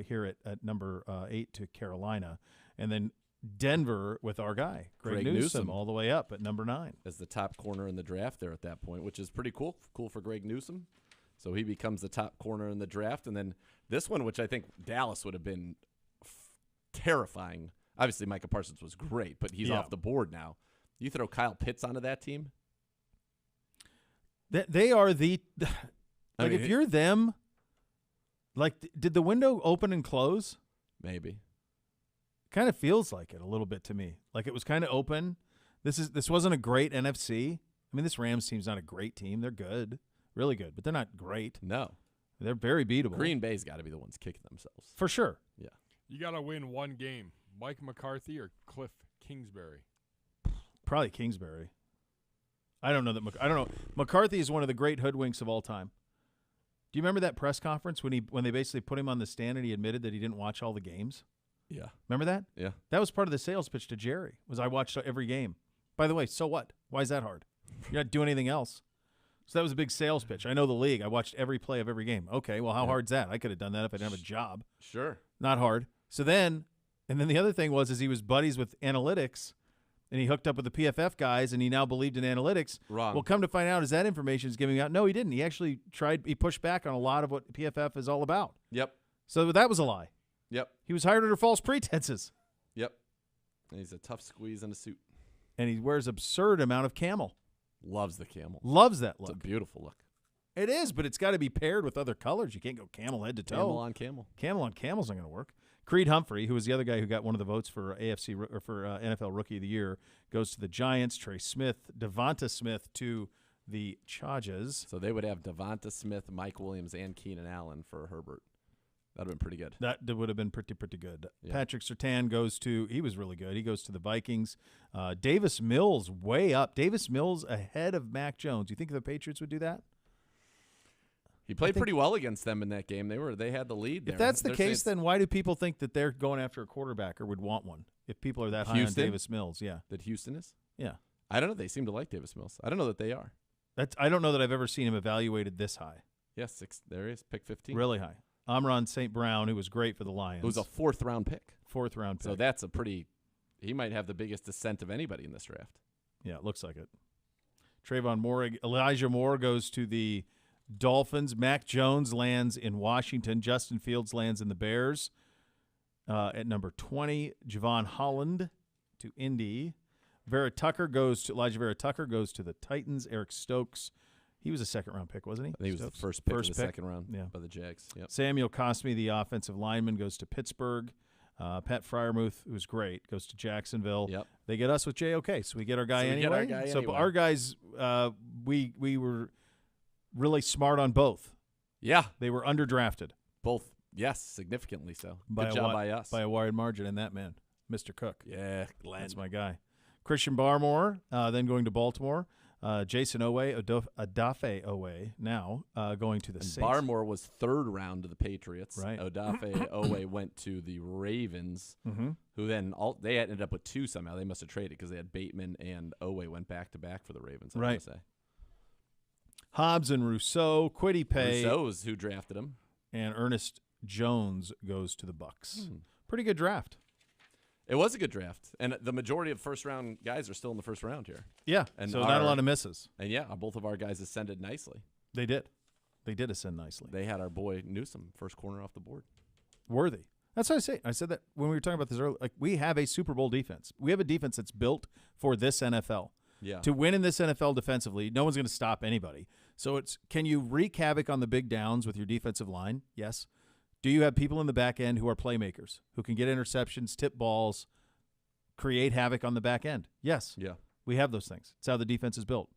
here at number 8 to Carolina. And then Denver with our guy, Greg Newsome, all the way up at number 9. As the top corner in the draft there at that point, which is pretty cool. Cool for Greg Newsome. So he becomes the top corner in the draft. And then this one, which I think Dallas would have been terrifying. Obviously, Micah Parsons was great, but he's off the board now. You throw Kyle Pitts onto that team? They are the – like, if you're them, like, did the window open and close? Maybe. Kind of feels like it a little bit to me. Like, it was kind of open. This wasn't a great NFC. I mean, this Rams team's not a great team. They're good. Really good, but they're not great. No. They're very beatable. Green Bay's got to be the ones kicking themselves. For sure. Yeah. You got to win one game. Mike McCarthy or Cliff Kingsbury? Probably Kingsbury. I don't know that. I don't know. McCarthy is one of the great hoodwinks of all time. Do you remember that press conference when they basically put him on the stand and he admitted that he didn't watch all the games? Yeah. Remember that? Yeah. That was part of the sales pitch to Jerry. Was I watched every game. By the way, so what? Why is that hard? You're not doing anything else. So that was a big sales pitch. I know the league. I watched every play of every game. Okay, well, how hard's that? I could have done that if I didn't have a job. Sure. Not hard. So then the other thing was he was buddies with analytics, and he hooked up with the PFF guys, and he now believed in analytics. Wrong. Well, come to find out, as that information is giving out, no, he didn't. He actually he pushed back on a lot of what PFF is all about. Yep. So that was a lie. Yep. He was hired under false pretenses. Yep. And he's a tough squeeze in a suit. And he wears absurd amount of camel. Loves the camel. Loves that look. It's a beautiful look. It is, but it's got to be paired with other colors. You can't go camel head to toe. Camel on camel. Camel on camel's not going to work. Creed Humphrey, who was the other guy who got one of the votes for NFL Rookie of the Year, goes to the Giants. Trey Smith, Devonta Smith to the Chargers. So they would have Devonta Smith, Mike Williams, and Keenan Allen for Herbert. That would have been pretty good. That would have been pretty good. Yeah. Patrick Surtain he was really good. He goes to the Vikings. Davis Mills way up. Davis Mills ahead of Mac Jones. You think the Patriots would do that? He played pretty well against them in that game. They had the lead there. If that's the case, then why do people think that they're going after a quarterback or would want one? if people are that high on Davis Mills. Yeah. That Houston is? Yeah. I don't know. They seem to like Davis Mills. I don't know that they are. I don't know that I've ever seen him evaluated this high. Yes, there he is, pick 15. Really high. Amon St. Brown, who was great for the Lions. It was a 4th-round pick. 4th-round pick. So that's a pretty – he might have the biggest descent of anybody in this draft. Yeah, it looks like it. Trayvon Moore, Elijah Moore goes to the Dolphins. Mac Jones lands in Washington. Justin Fields lands in the Bears. At number 20, Javon Holland to Indy. Elijah Vera Tucker goes to the Titans. Eric Stokes, he was a 2nd-round pick, wasn't he? I think he was the first pick of the 2nd round by the Jags. Yep. Samuel Cosme, the offensive lineman, goes to Pittsburgh. Pat Freiermuth, who's great, goes to Jacksonville. Yep. They get us with JOK, so we get our guy anyway. Our guys, we were really smart on both. Yeah. They were underdrafted. Both, yes, significantly so. Good job by us. By a wide margin, and that man, Mr. Cook. Yeah, Glenn. That's my guy. Christian Barmore, then going to Baltimore. Jason Odafe Owe now going to the Saints. Barmore was 3rd round to the Patriots. Right. Odafe Owe went to the Ravens, who then they ended up with 2 somehow. They must have traded because they had Bateman and Owe went back-to-back for the Ravens. I right. Say. Hobbs and Rousseau, Kwity Paye. Rousseau's who drafted him. And Ernest Jones goes to the Bucks. Pretty good draft. It was a good draft, and the majority of first-round guys are still in the first round here. Yeah, and so not a lot of misses. And, both of our guys ascended nicely. They did. They did ascend nicely. They had our boy Newsome, first corner off the board. Worthy. That's what I say. I said that when we were talking about this earlier. Like, we have a Super Bowl defense. We have a defense that's built for this NFL. Yeah. To win in this NFL defensively, no one's going to stop anybody. So can you wreak havoc on the big downs with your defensive line? Yes. Do you have people in the back end who are playmakers, who can get interceptions, tip balls, create havoc on the back end? Yes. Yeah. We have those things. It's how the defense is built.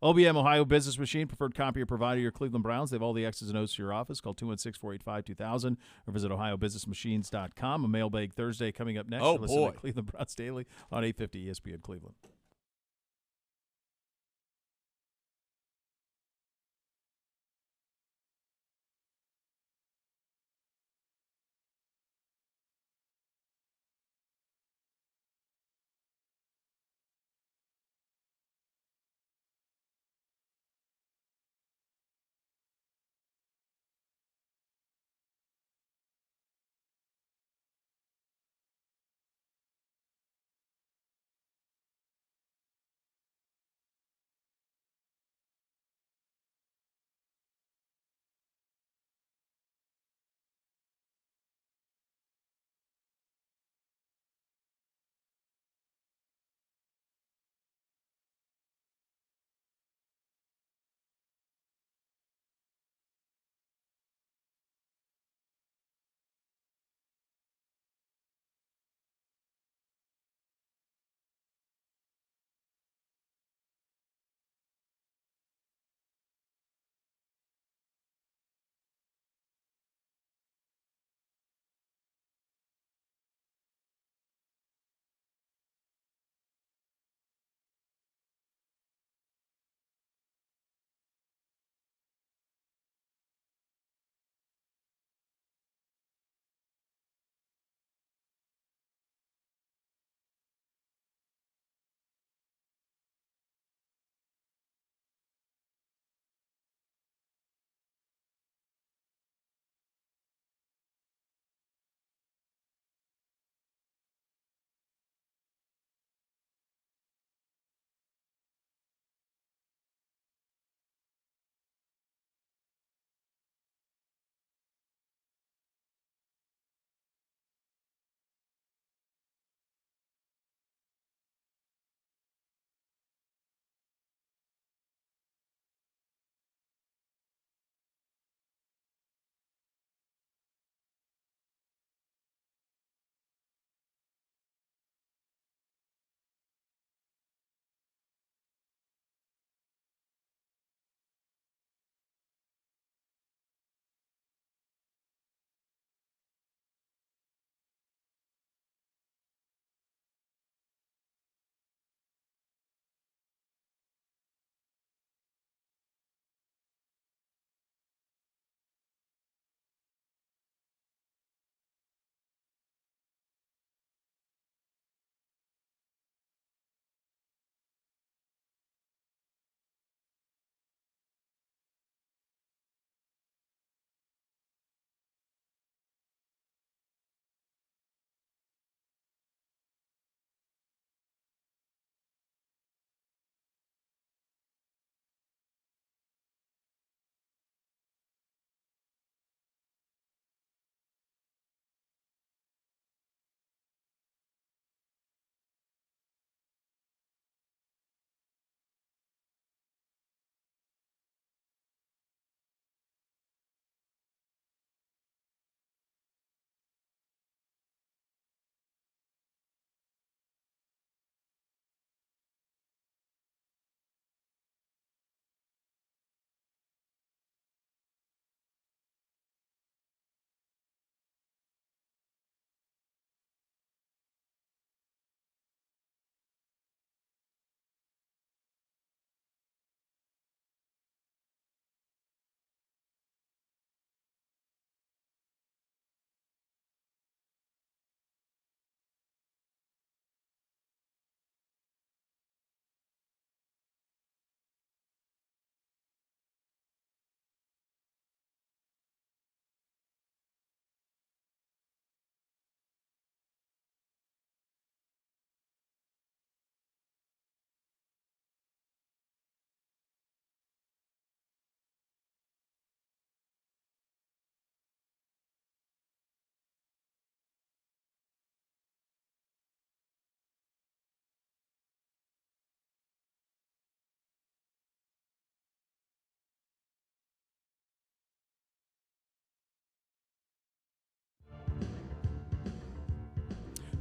OBM Ohio Business Machine, preferred copier provider, your Cleveland Browns. They have all the X's and O's to your office. Call 216-485-2000 or visit ohiobusinessmachines.com. A Mailbag Thursday coming up next. Listen to Cleveland Browns Daily on 850 ESPN Cleveland.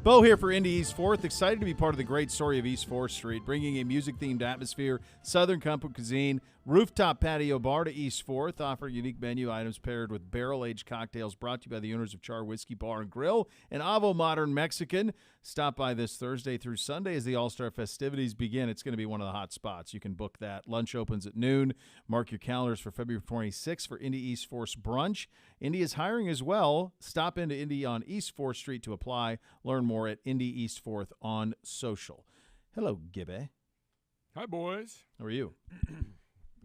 Beau here for Indy East 4th. Excited to be part of the great story of East 4th Street, bringing a music-themed atmosphere, Southern comfort cuisine, rooftop patio bar to East 4th, offer unique menu items paired with barrel-aged cocktails brought to you by the owners of Char Whiskey Bar and Grill and Avo Modern Mexican. Stop by this Thursday through Sunday as the All-Star festivities begin. It's going to be one of the hot spots. You can book that. Lunch opens at noon. Mark your calendars for February 26th for Indy East 4th brunch. Indy is hiring as well. Stop into Indy on East 4th Street to apply. Learn more at Indy East 4th on social. Hello, Gibby. Hi, boys. How are you?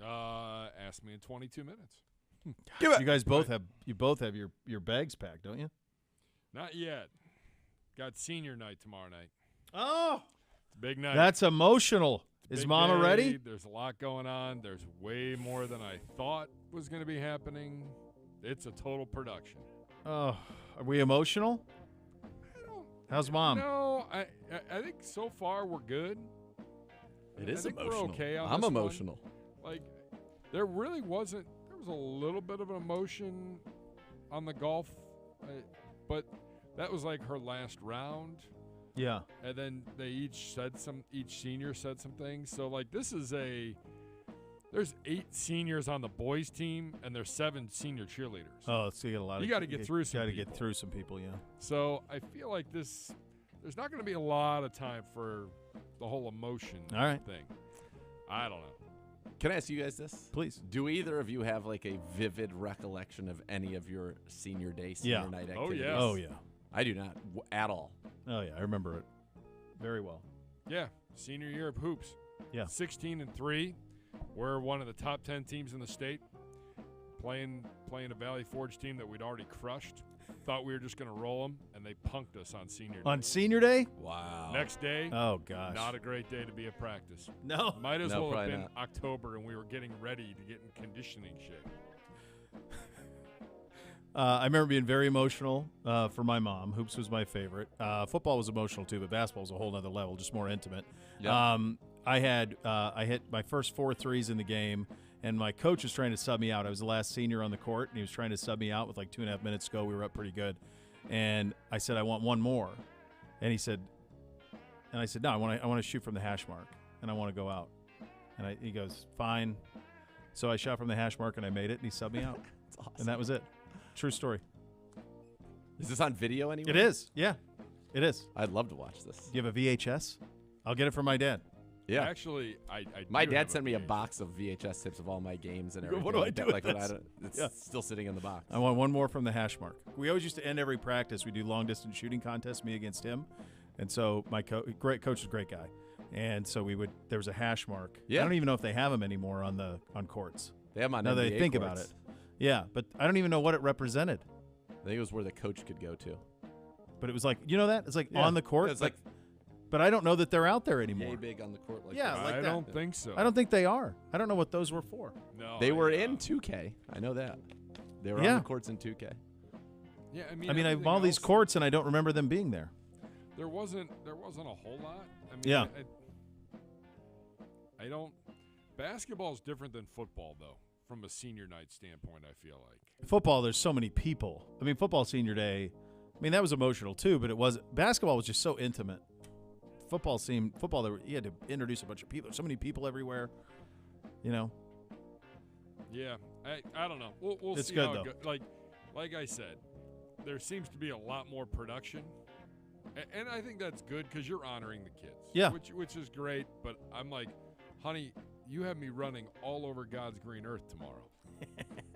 Ask me in 22 minutes. You guys both have your bags packed, don't you? Not yet. Got senior night tomorrow night. Oh, it's a big night. That's emotional. Is Mama ready? There's a lot going on. There's way more than I thought was going to be happening. It's a total production. Oh, are we emotional? How's Mom? No, I think so far we're good. It is emotional. We're okay on I'm this emotional. One. Like, there really wasn't. There was a little bit of an emotion on the golf, but that was like her last round. Yeah. And then they each senior said some things. So like there's 8 seniors on the boys team and there's 7 senior cheerleaders. Oh, so you got a lot. You got to get through some. Got to get through some people, yeah. So I feel like there's not going to be a lot of time for the whole emotion thing. I don't know. Can I ask you guys this? Please. Do either of you have like a vivid recollection of any of your senior day, senior night activities? Oh, yes. Oh, yeah. I do not at all. Oh, yeah. I remember it very well. Yeah. Senior year of hoops. Yeah. 16-3. We're one of the top 10 teams in the state. Playing a Valley Forge team that we'd already crushed. Thought we were just going to roll them, and they punked us on senior day. On senior day? Wow. Next day. Oh, gosh. Not a great day to be at practice. No. Might as well have been not. October, and we were getting ready to get in conditioning shape. I remember being very emotional for my mom. Hoops was my favorite. Football was emotional too, but basketball was a whole other level, just more intimate. Yeah. I hit my first 4 threes in the game, and my coach was trying to sub me out. I was the last senior on the court, and he was trying to sub me out with like 2.5 minutes to go. We were up pretty good, and I said, I want one more, and I said, no, I want to shoot from the hash mark, and I want to go out, and he goes, fine. So I shot from the hash mark, and I made it, and he subbed me out. That's awesome. And that was it. True story. Is this on video anywhere? It is. Yeah, it is. I'd love to watch this. Do you have a VHS? I'll get it from my dad. Yeah. Actually, I my do dad have sent me a VHS. box of VHS tapes of all my games and everything. What do I like do that. with Like, this? It's still sitting in the box. I want one more from the hash mark. We always used to end every practice. We do long distance shooting contests, me against him, and so my coach is a great guy, and so there was a hash mark. Yeah. I don't even know if they have them anymore on courts. They have them on Now that NBA I think courts. about it. Yeah, but I don't even know what it represented. I think it was where the coach could go to. But it was like, you know that? It's like Yeah. on the court. It's like but I don't know that they're out there anymore. yay big on the court. Like Yeah, that. like I that. don't think so. I don't think they are. I don't know what those were for. No, They were in 2K. I know that. They were Yeah. on the courts in 2K. Yeah, I I mean, I have everything all these else, courts, and I don't remember them being there. There wasn't a whole lot. I mean, Yeah. I don't. Basketball is different than football, though, from a senior night standpoint. I feel like. Football, there's so many people. I mean, football senior day, I mean, that was emotional too, but basketball was just so intimate. Football, you had to introduce a bunch of people. There's so many people everywhere, you know. Yeah, I don't know. We'll It's see good, how though. it goes. Like I said, there seems to be a lot more production, and I think that's good because you're honoring the kids. Yeah. Which is great. But I'm like, honey, you have me running all over God's green earth tomorrow.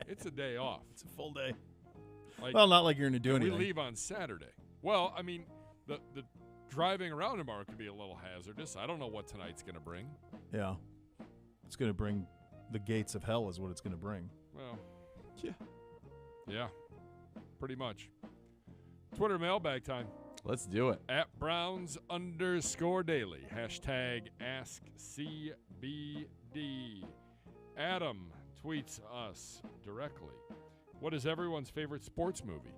It's a day off. It's a full day. Like, Well, not like you're going to do and anything. we leave on Saturday. Well, I mean, the driving around tomorrow could be a little hazardous. I don't know what tonight's going to bring. Yeah. It's going to bring the gates of hell is what it's going to bring. Well, Yeah. yeah, pretty much. Twitter mailbag time. Let's do it. At Browns_daily. Hashtag AskCBD. Adam tweets us directly. What is everyone's favorite sports movie?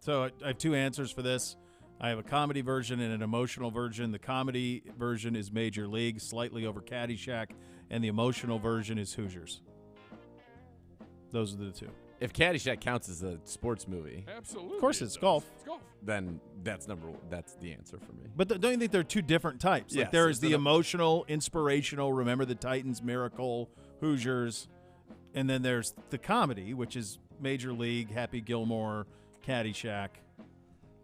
So I have 2 answers for this. I have a comedy version and an emotional version. The comedy version is Major League, slightly over Caddyshack, and the emotional version is Hoosiers. Those are the 2. If Caddyshack counts as a sports movie, absolutely, of course it's golf. It's golf. Then that's number one. That's the answer for me. But don't you think they're two different types? Yes, Like there is it's the emotional, inspirational, Remember the Titans, Miracle, Hoosiers, and then there's the comedy, which is Major League, Happy Gilmore, Caddyshack.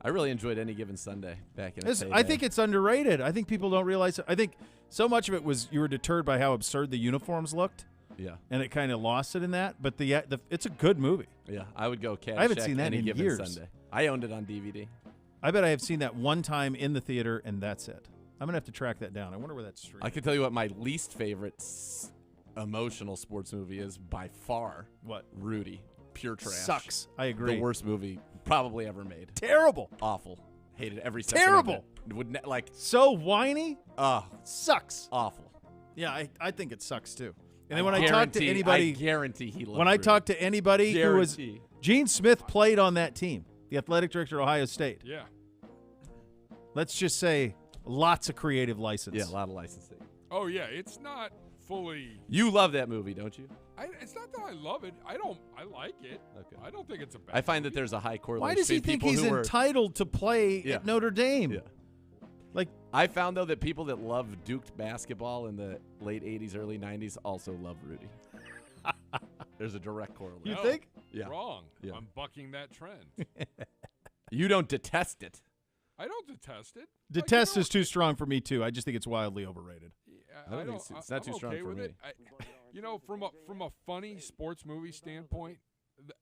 I really enjoyed Any Given Sunday back in its heyday. I think it's underrated. I think people don't realize it. I think so much of it was you were deterred by how absurd the uniforms looked. Yeah. And it kind of lost it in that. But the it's a good movie. Yeah, I would go Caddyshack. I haven't seen that Any in Given years. Sunday. I owned it on DVD. I bet I have seen that one time in the theater, and that's it. I'm going to have to track that down. I wonder where that's streamed. I can tell you what my least favorite emotional sports movie is by far. What? Rudy. Pure trash. Sucks. I agree. The worst movie probably ever made. Terrible. Awful. Hated every second Terrible. of it. Would like so whiny. Sucks. Awful. Yeah, I think it sucks too. And then when I talk to anybody, I guarantee he loved when I Rudy. talk to anybody who was Gene Smith played on that team, the athletic director of Ohio State. Yeah. Let's just say lots of creative license. Yeah, a lot of licensing. Oh yeah, it's not fully. You love that movie, don't you? It's not that I love it. I like it. Okay. I don't think it's a bad. I find that movie. there's a high correlation. Why does he think he's entitled to play at Notre Dame? Yeah. Like I found though that people that love duked basketball in the late '80s, early '90s also love Rudy. There's a direct correlation. You think? Yeah. Wrong. Yeah. I'm bucking that trend. You don't detest it. I don't detest it. Detest is too strong for me too. I just think it's wildly overrated. I don't think it's not too strong for me. From a funny sports movie standpoint,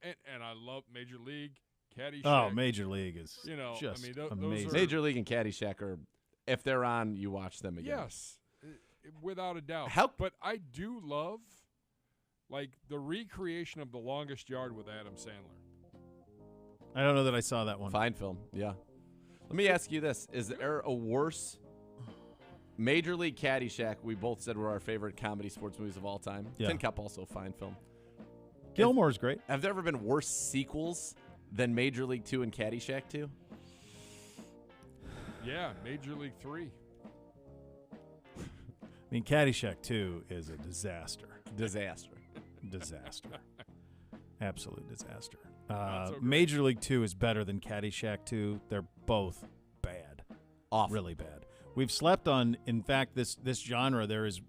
and I love Major League, Caddyshack. Oh, Major League is just amazing. Major League and Caddyshack are, if they're on, you watch them again. Yes, without a doubt. But I do love, like, the recreation of The Longest Yard with Adam Sandler. I don't know that I saw that one. Fine film, yeah. Let me ask you this. Is there a worse Major League Caddyshack, we both said were our favorite comedy sports movies of all time. Yeah. Tin Cup, also a fine film. Gilmore's great. Have there ever been worse sequels than Major League 2 and Caddyshack 2? Yeah, Major League 3. I mean, Caddyshack 2 is a disaster. Disaster. Absolute disaster. Major League 2 is better than Caddyshack 2. They're both bad. Awful. Really bad. We've slept on, in fact, this genre. There is,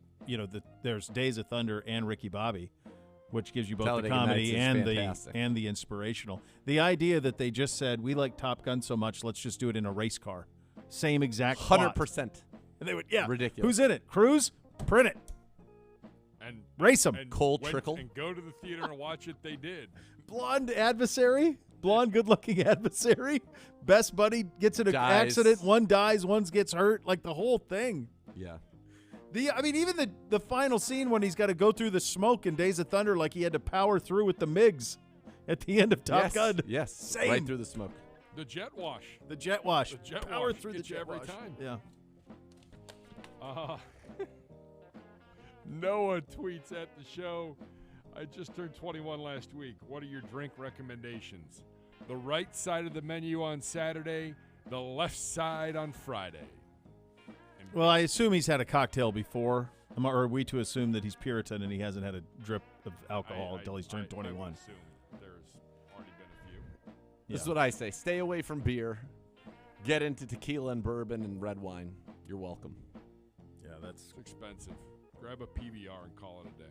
there's Days of Thunder and Ricky Bobby, which gives you both the comedy and the inspirational. The idea that they just said, we like Top Gun so much, let's just do it in a race car. Same exact 100%. And they would, ridiculous. Who's in it? Cruise? Print it. And race them. Cole Trickle. And go to the theater and watch it. They did. Blonde good-looking adversary. Best buddy gets in an accident. One dies, one gets hurt. Like the whole thing. Yeah. Even the final scene when he's got to go through the smoke in Days of Thunder, like he had to power through with the MiGs at the end of Top Gun. Yes. Same. Right through the smoke. The jet wash. Power wash through the jet every wash. time. Yeah. Noah tweets at the show, I just turned 21 last week. What are your drink recommendations? The right side of the menu on Saturday, the left side on Friday. Well, I assume he's had a cocktail before. Or are we to assume that he's Puritan and he hasn't had a drip of alcohol until he's turned 21? I would assume there's already been a few. This is what I say. Stay away from beer. Get into tequila and bourbon and red wine. You're welcome. Yeah, It's expensive. Grab a PBR and call it a day.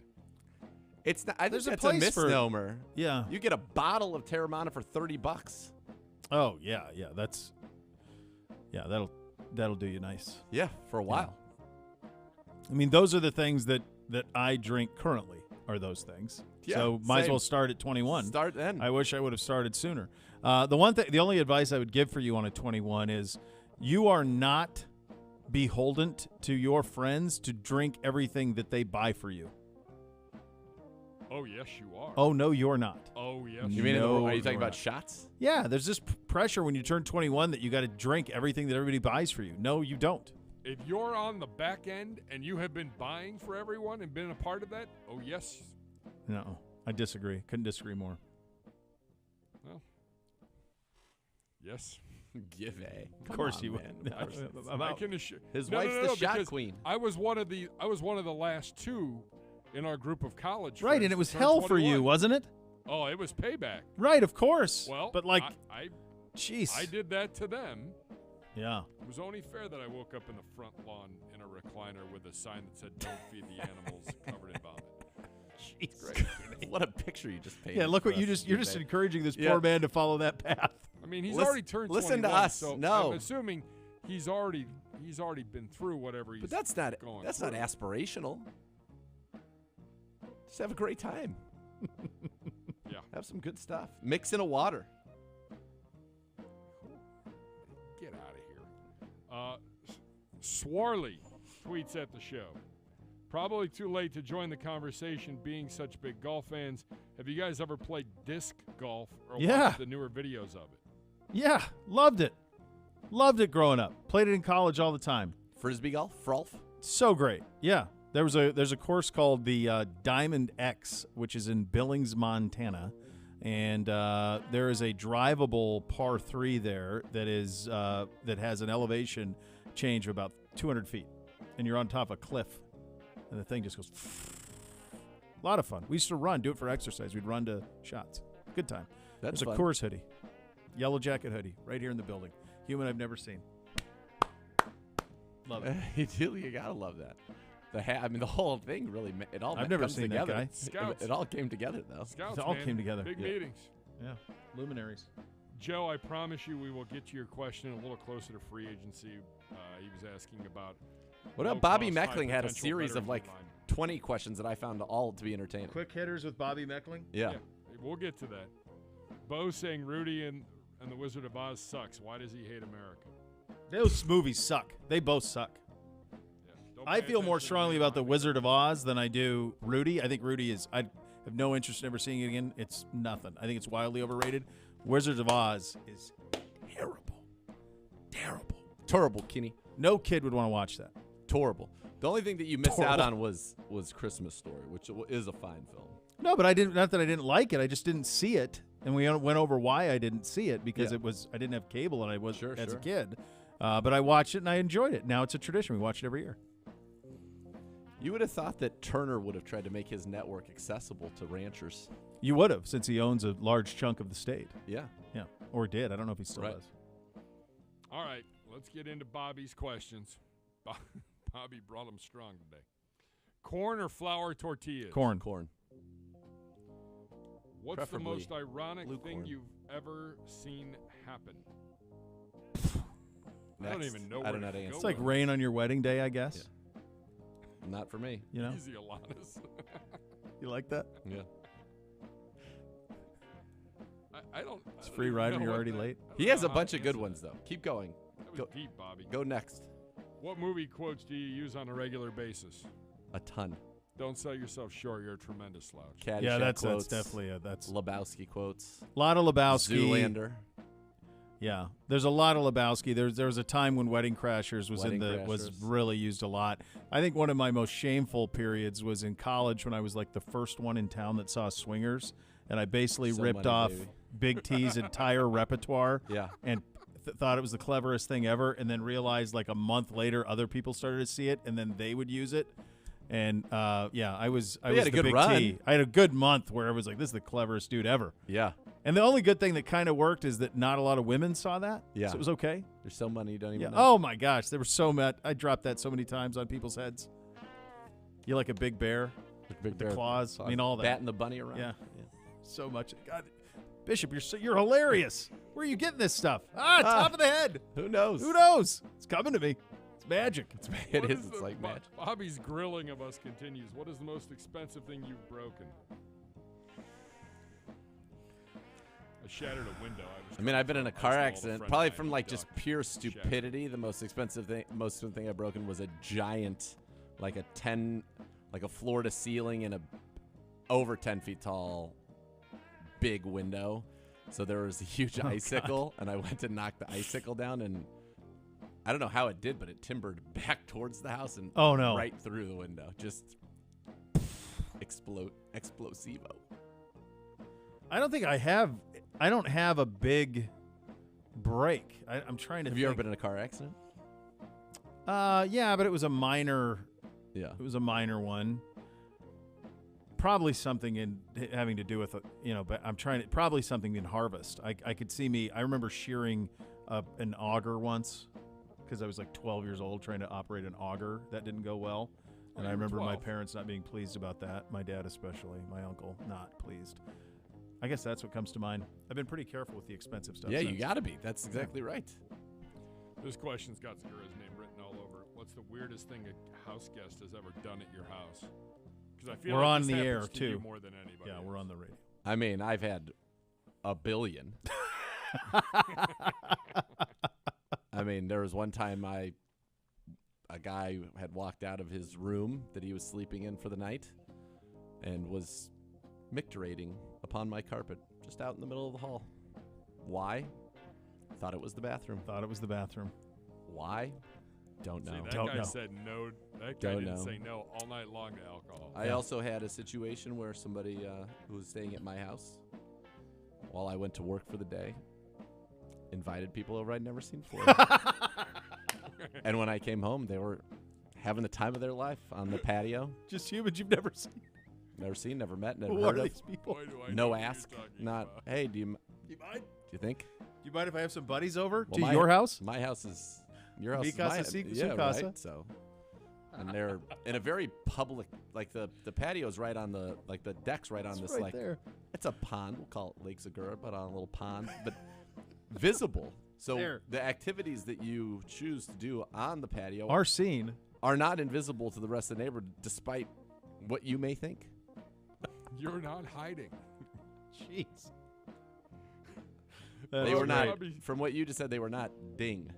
It's not. I think There's that's a For, misnomer. yeah. You get a bottle of Terramana for $30. Oh yeah. That'll do you nice. Yeah, for a while. I mean, those are the things that I drink currently. Are those things? Yeah, so might as same. well start at 21. Start then. I wish I would have started sooner. The only advice I would give for you on a 21 is you are not beholden to your friends to drink everything that they buy for you. Oh, yes, you are. Oh, no, you're not. Oh, yes. You mean, No, are you talking you're about not. shots? Yeah, there's this pressure when you turn 21 that you got to drink everything that everybody buys for you. No, you don't. If you're on the back end and you have been buying for everyone and been a part of that, oh, yes. No, I disagree. Couldn't disagree more. Well, yes. Give a. Of course you man. would. I can assure. His wife's the shot queen. I was one of the last two in our group of college Right, friends and it was to turn hell for 21. you, wasn't it? Oh, it was payback. Right, of course. Well, but like, jeez, I did that to them. Yeah. It was only fair that I woke up in the front lawn in a recliner with a sign that said, "Don't feed the animals," covered in vomit. Jeez. What a picture you just painted. Yeah, look what you're just encouraging this poor man to follow that path. I mean, he's already turned 21. Listen to us. So no. I'm assuming he's already been through whatever he's But that's not going that's through. not aspirational. Just have a great time. Yeah. Have some good stuff. Mix in a water. Get out of here. Swarley tweets at the show. Probably too late to join the conversation being such big golf fans. Have you guys ever played disc golf or watched the newer videos of it? Yeah, loved it. Loved it growing up. Played it in college all the time. Frisbee golf? Frolf? So great. Yeah. There's a course called the Diamond X, which is in Billings, Montana. And there is a drivable par 3 there that is that has an elevation change of about 200 feet. And you're on top of a cliff. And the thing just goes. A lot of fun. We used to do it for exercise. We'd run to shots. Good time. That's There's a Coors hoodie. Yellow jacket hoodie right here in the building. Human I've never seen. Love it. You gotta love that. The whole thing really. It all. I've never comes seen together. that guy. Scouts. It all came together though. Scouts, It all man. came together. Big Yeah. meetings. Yeah. Luminaries. Joe, I promise you we will get to your question a little closer to free agency. He was asking about. What about Bobby low-cost, Meckling had a high-potential series of veteran like line. 20 questions that I found all to be entertaining. Quick hitters with Bobby Meckling. Yeah. We'll get to that. Bo saying Rudy and the Wizard of Oz sucks. Why does he hate America? Those movies suck. They both suck. Yeah. Don't I pay feel more attention to strongly me, about the Bobby. Wizard of Oz than I do Rudy. I think Rudy is. I have no interest in ever seeing it again. It's nothing. I think it's wildly overrated. Wizards of Oz is terrible. Terrible. Terrible, Kenny. No kid would want to watch that. Terrible. The only thing that you missed out Terrible. on was Christmas Story, which is a fine film. No, but I didn't. Not that I didn't like it. I just didn't see it, and we went over why I didn't see it because Yeah. it was I didn't have cable and I was Sure, as sure. a kid. But I watched it and I enjoyed it. Now it's a tradition. We watch it every year. You would have thought that Turner would have tried to make his network accessible to ranchers. You would have, since he owns a large chunk of the state. Yeah. Yeah, or did. I don't know if he still Right. does. All right, let's get into Bobby's questions. Bobby brought them strong today. Corn or flour tortillas? Corn. What's Preferably the most ironic blue thing corn. you've ever seen happen? I Next. don't even know I where don't know how to to answer. go It's like with rain on your wedding day, I guess. Yeah. Not for me. You know, Easy, Alanis. you like that? Yeah. I don't. It's free ride when you're already late. He has a bunch of good ones though. Keep going. That was Go- deep, Bobby. Go next. What movie quotes do you use on a regular basis? A ton. Don't sell yourself short. You're a tremendous slouch. Caddyshack Yeah, that's quotes. definitely that's a Lebowski quotes. lot of Lebowski. Zoolander. Yeah, there's a lot of Lebowski. There was a time when Wedding Crashers was Wedding was Crashers. really used a lot. I think one of my most shameful periods was in college when I was like the first one in town that saw Swingers, and I basically So ripped Money, off baby. Big T's entire repertoire. Yeah. And thought it was the cleverest thing ever, and then realized like a month later other people started to see it, and then they would use it. And yeah, I was had the a good Big run. T. I had a good month where I was like, this is the cleverest dude ever. Yeah. And the only good thing that kind of worked is that not a lot of women saw that. Yeah. So it was okay. There's so many you don't even Yeah. know. Oh my gosh, there were so many. I dropped that so many times on people's heads. You like a big bear, Big the Bear claws. I mean, all that. Batting the bunny around. Yeah. So much. God, Bishop, you're hilarious. Where are you getting this stuff? Top of the head. Who knows? Who knows? It's coming to me. It's magic. It What is. It's the- like magic. Bobby's grilling of us continues. What is the most expensive thing you've broken? I shattered a window. I mean, I've been in a car accident, probably from like just pure Shattered. stupidity. The most expensive thing I've broken was a giant, like a floor to ceiling and a over 10 feet tall, big window. So there was a huge icicle, and I went to knock the icicle down, and I don't know how it did, but it timbered back towards the house and Oh, no. right through the window, just explosivo. I don't think I don't have a big break. I'm trying to Have think. you ever been in a car accident? Yeah, but it was a minor. Yeah. It was a minor one. probably something in having to do with, but I'm trying to, probably something in harvest. I could see I remember shearing an auger once because I was like 12 years old trying to operate an auger. That didn't go well. And I remember my parents not being pleased about that. My dad especially, my uncle not pleased. I guess that's what comes to mind. I've been pretty careful with the expensive stuff. Yeah, you got to be. That's exactly right. This question's got Zegura's name written all over it. What's the weirdest thing a house guest has ever done at your house? Because I feel we're like on this the air happens to too you more than anybody. Yeah, we're on the radio. I mean, I've had a billion. I mean, there was one time a guy had walked out of his room that he was sleeping in for the night and was micturating upon my carpet just out in the middle of the hall. Why? Thought it was the bathroom. Why? Don't know. That guy said no. That guy didn't say no all night long to alcohol. I also had a situation where somebody who was staying at my house while I went to work for the day invited people over I'd never seen before. And when I came home, they were having the time of their life on the patio. Just humans you've never seen. Never seen, never met, never what heard are of. These people? No ask. Not, about. Hey, do you mind? Do you think? you mind if I have some buddies over Well, to your house? My house is your house. Mi Is casa, my, si yeah, su casa. right. So, and they're in a very public, like the patio's right on the, like the deck's right on It's this, right like there. it's a pond. We'll call it Lake Zegura, but on a little pond, but visible. So There. the activities that you choose to do on the patio Our scene. are not invisible to the rest of the neighborhood, despite what you may think. You're not hiding. Jeez. They were not, Bobby. from what you just said, they were not ding.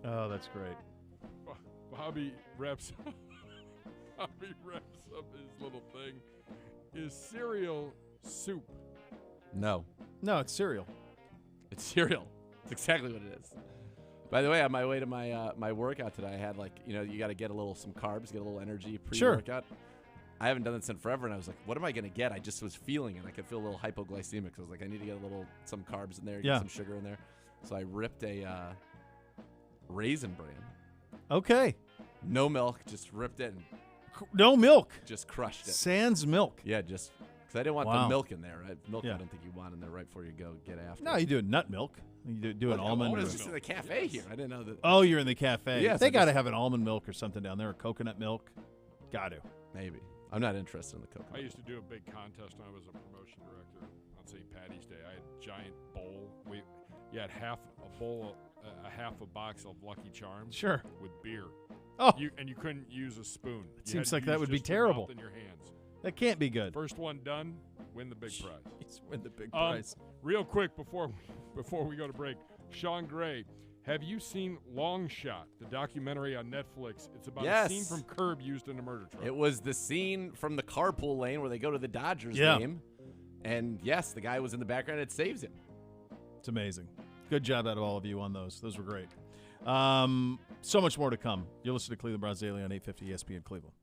Oh, that's great. Bobby wraps up his little thing. Is cereal soup? No. No, it's cereal. It's cereal. It's exactly what it is. By the way, on my way to my my workout today, I had you got to get some carbs, get a little energy pre-workout. Sure. I haven't done this in forever, and I was like, what am I going to get? I just was feeling it. I could feel a little hypoglycemic. So I was like, I need to get some carbs in there, get some sugar in there. So I ripped a Raisin Bran. Okay. No milk, just ripped it and no milk. Just crushed it. Sans milk. Yeah, just because I didn't want the milk in there. Milk, I don't think you want in there right before you go get after. No, you do nut milk. You do an almond. I was just in the cafe here. I didn't know that. Oh, you're in the cafe. Yeah, they got to have an almond milk or something down there, or coconut milk. Got to. Maybe. I'm not interested in the coconut. I used to do a big contest when I was a promotion director on St. Patty's Day. I had a giant bowl. You had half a box of Lucky Charms. Sure. With beer. Oh. You couldn't use a spoon. It seems like that would be terrible. Your mouth and your hands. That can't be good. First one done, win the big prize. Win the big prize. Real quick before we go to break, Sean Gray, have you seen Long Shot, the documentary on Netflix? It's about a scene from Curb used in a murder trial. It was the scene from the carpool lane where they go to the Dodgers game. And yes, the guy was in the background. It saves him. It's amazing. Good job out of all of you on those. Those were great. So much more to come. You'll listen to Cleveland Browns Daily on 850 ESPN Cleveland.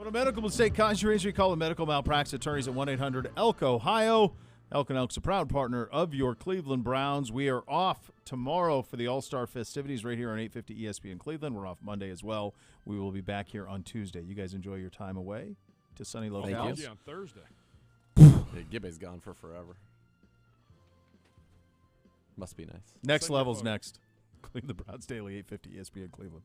When a medical mistake causes your injury, call the medical malpractice attorneys at 1-800-ELK, Ohio. Elk & Elk's a proud partner of your Cleveland Browns. We are off tomorrow for the All-Star festivities right here on 850 ESPN Cleveland. We're off Monday as well. We will be back here on Tuesday. You guys enjoy your time away to sunny locales. Thank you. On Thursday. Yeah, Gibby's gone for forever. Must be nice. Next level's next. Cleveland Browns Daily, 850 ESPN Cleveland.